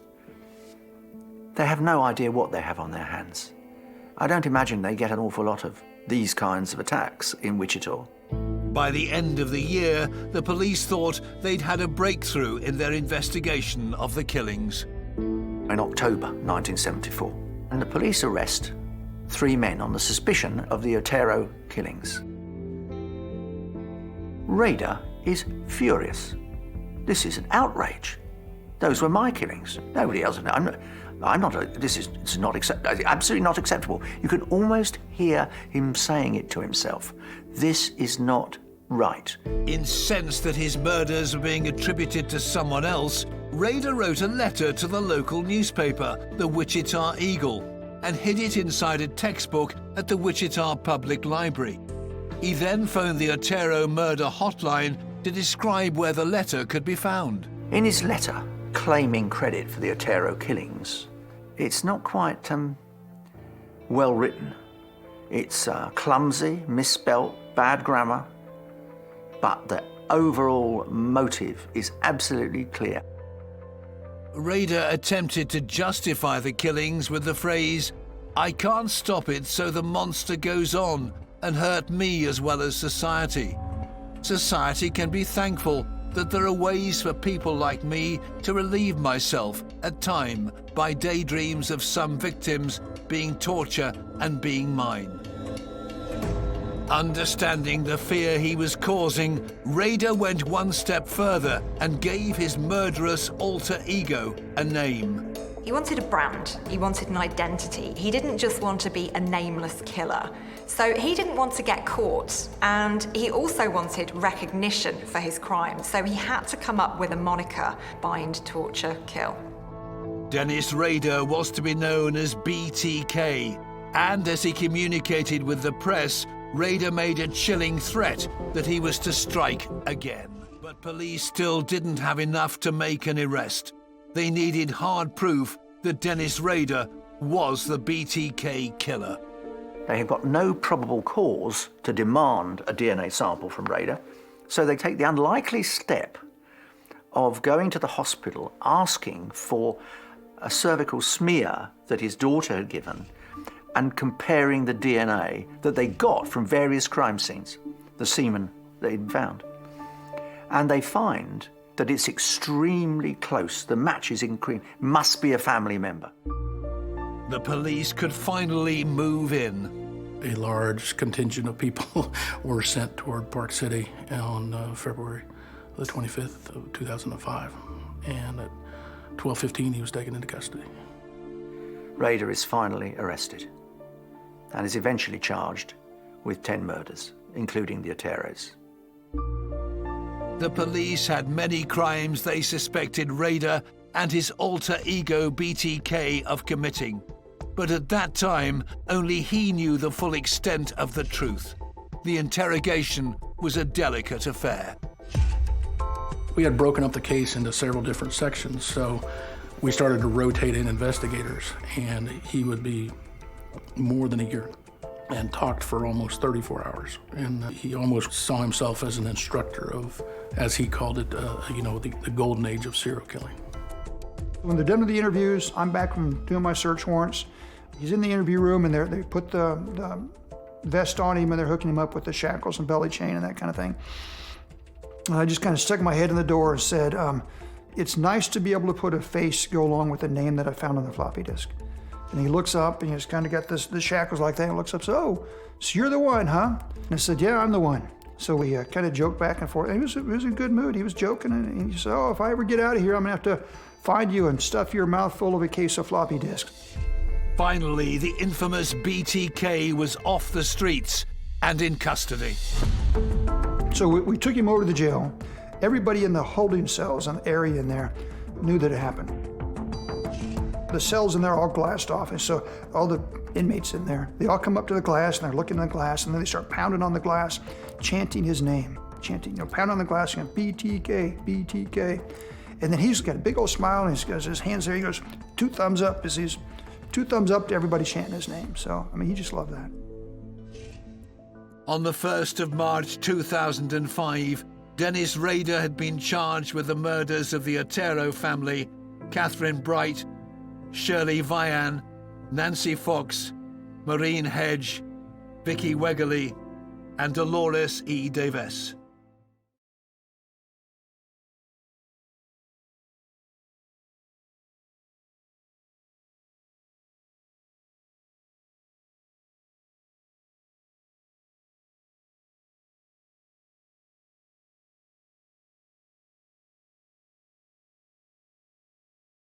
They have no idea what they have on their hands. I don't imagine they get an awful lot of these kinds of attacks in Wichita. By the end of the year, the police thought they'd had a breakthrough in their investigation of the killings. in October 1974. And the police arrest 3 men on the suspicion of the Otero killings. Rader is furious. This is an outrage. Those were my killings. Nobody else. It's not absolutely not acceptable. You can almost hear him saying it to himself. This is not right. Incensed that his murders were being attributed to someone else, Rader wrote a letter to the local newspaper, the Wichita Eagle, and hid it inside a textbook at the Wichita Public Library. He then phoned the Otero murder hotline to describe where the letter could be found. In his letter, claiming credit for the Otero killings, it's not quite well written. It's clumsy, misspelt, bad grammar, but the overall motive is absolutely clear. Rader attempted to justify the killings with the phrase, "I can't stop it, so the monster goes on and hurt me as well as society. Society can be thankful that there are ways for people like me to relieve myself at time by daydreams of some victims being torture and being mine." Understanding the fear he was causing, Rader went one step further and gave his murderous alter ego a name. He wanted a brand, he wanted an identity. He didn't just want to be a nameless killer. So he didn't want to get caught, and he also wanted recognition for his crimes. So he had to come up with a moniker: bind, torture, kill. Dennis Rader was to be known as BTK, and as he communicated with the press, Rader made a chilling threat that he was to strike again. But police still didn't have enough to make an arrest. They needed hard proof that Dennis Rader was the BTK killer. They have got no probable cause to demand a DNA sample from Rader, so they take the unlikely step of going to the hospital, asking for a cervical smear that his daughter had given, and comparing the DNA that they got from various crime scenes, the semen they'd found. And they find that it's extremely close. The match is must be a family member. The police could finally move in. A large contingent of people were sent toward Park City on February the 25th of 2005. And at 12:15, he was taken into custody. Rader is finally arrested and is eventually charged with 10 murders, including the Oteros. The police had many crimes they suspected Rader and his alter ego BTK of committing. But at that time, only he knew the full extent of the truth. The interrogation was a delicate affair. We had broken up the case into several different sections, so we started to rotate in investigators, and he would be more than a year and talked for almost 34 hours. And he almost saw himself as an instructor of, as he called it, the golden age of serial killing. When they're done with the interviews, I'm back from doing my search warrants. He's in the interview room, and they put the vest on him, and they're hooking him up with the shackles and belly chain and that kind of thing. And I just kind of stuck my head in the door and said, it's nice to be able to put a face go along with the name that I found on the floppy disk. And he looks up, and he's kind of got the shackles like that, and looks up and says, "Oh, so you're the one, huh?" And I said, "Yeah, I'm the one." So we kind of joked back and forth. And he was in a good mood. He was joking, and he said, "Oh, if I ever get out of here, I'm gonna have to find you and stuff your mouth full of a case of floppy disks." Finally, the infamous BTK was off the streets and in custody. So we took him over to the jail. Everybody in the holding cells and area in there knew that it happened. The cells in there are all glassed off, and so all the inmates in there, they all come up to the glass, and they're looking at the glass, and then they start pounding on the glass, chanting his name, pounding on the glass, going, "BTK, BTK." And then he's got a big old smile, and he's got his hands there. He goes, two thumbs up, as he's two thumbs up to everybody chanting his name. So, I mean, he just loved that. On the 1st of March 2005, Dennis Rader had been charged with the murders of the Otero family, Catherine Bright, Shirley Vian, Nancy Fox, Maureen Hedge, Vicky Wegerly, and Dolores E. Davis.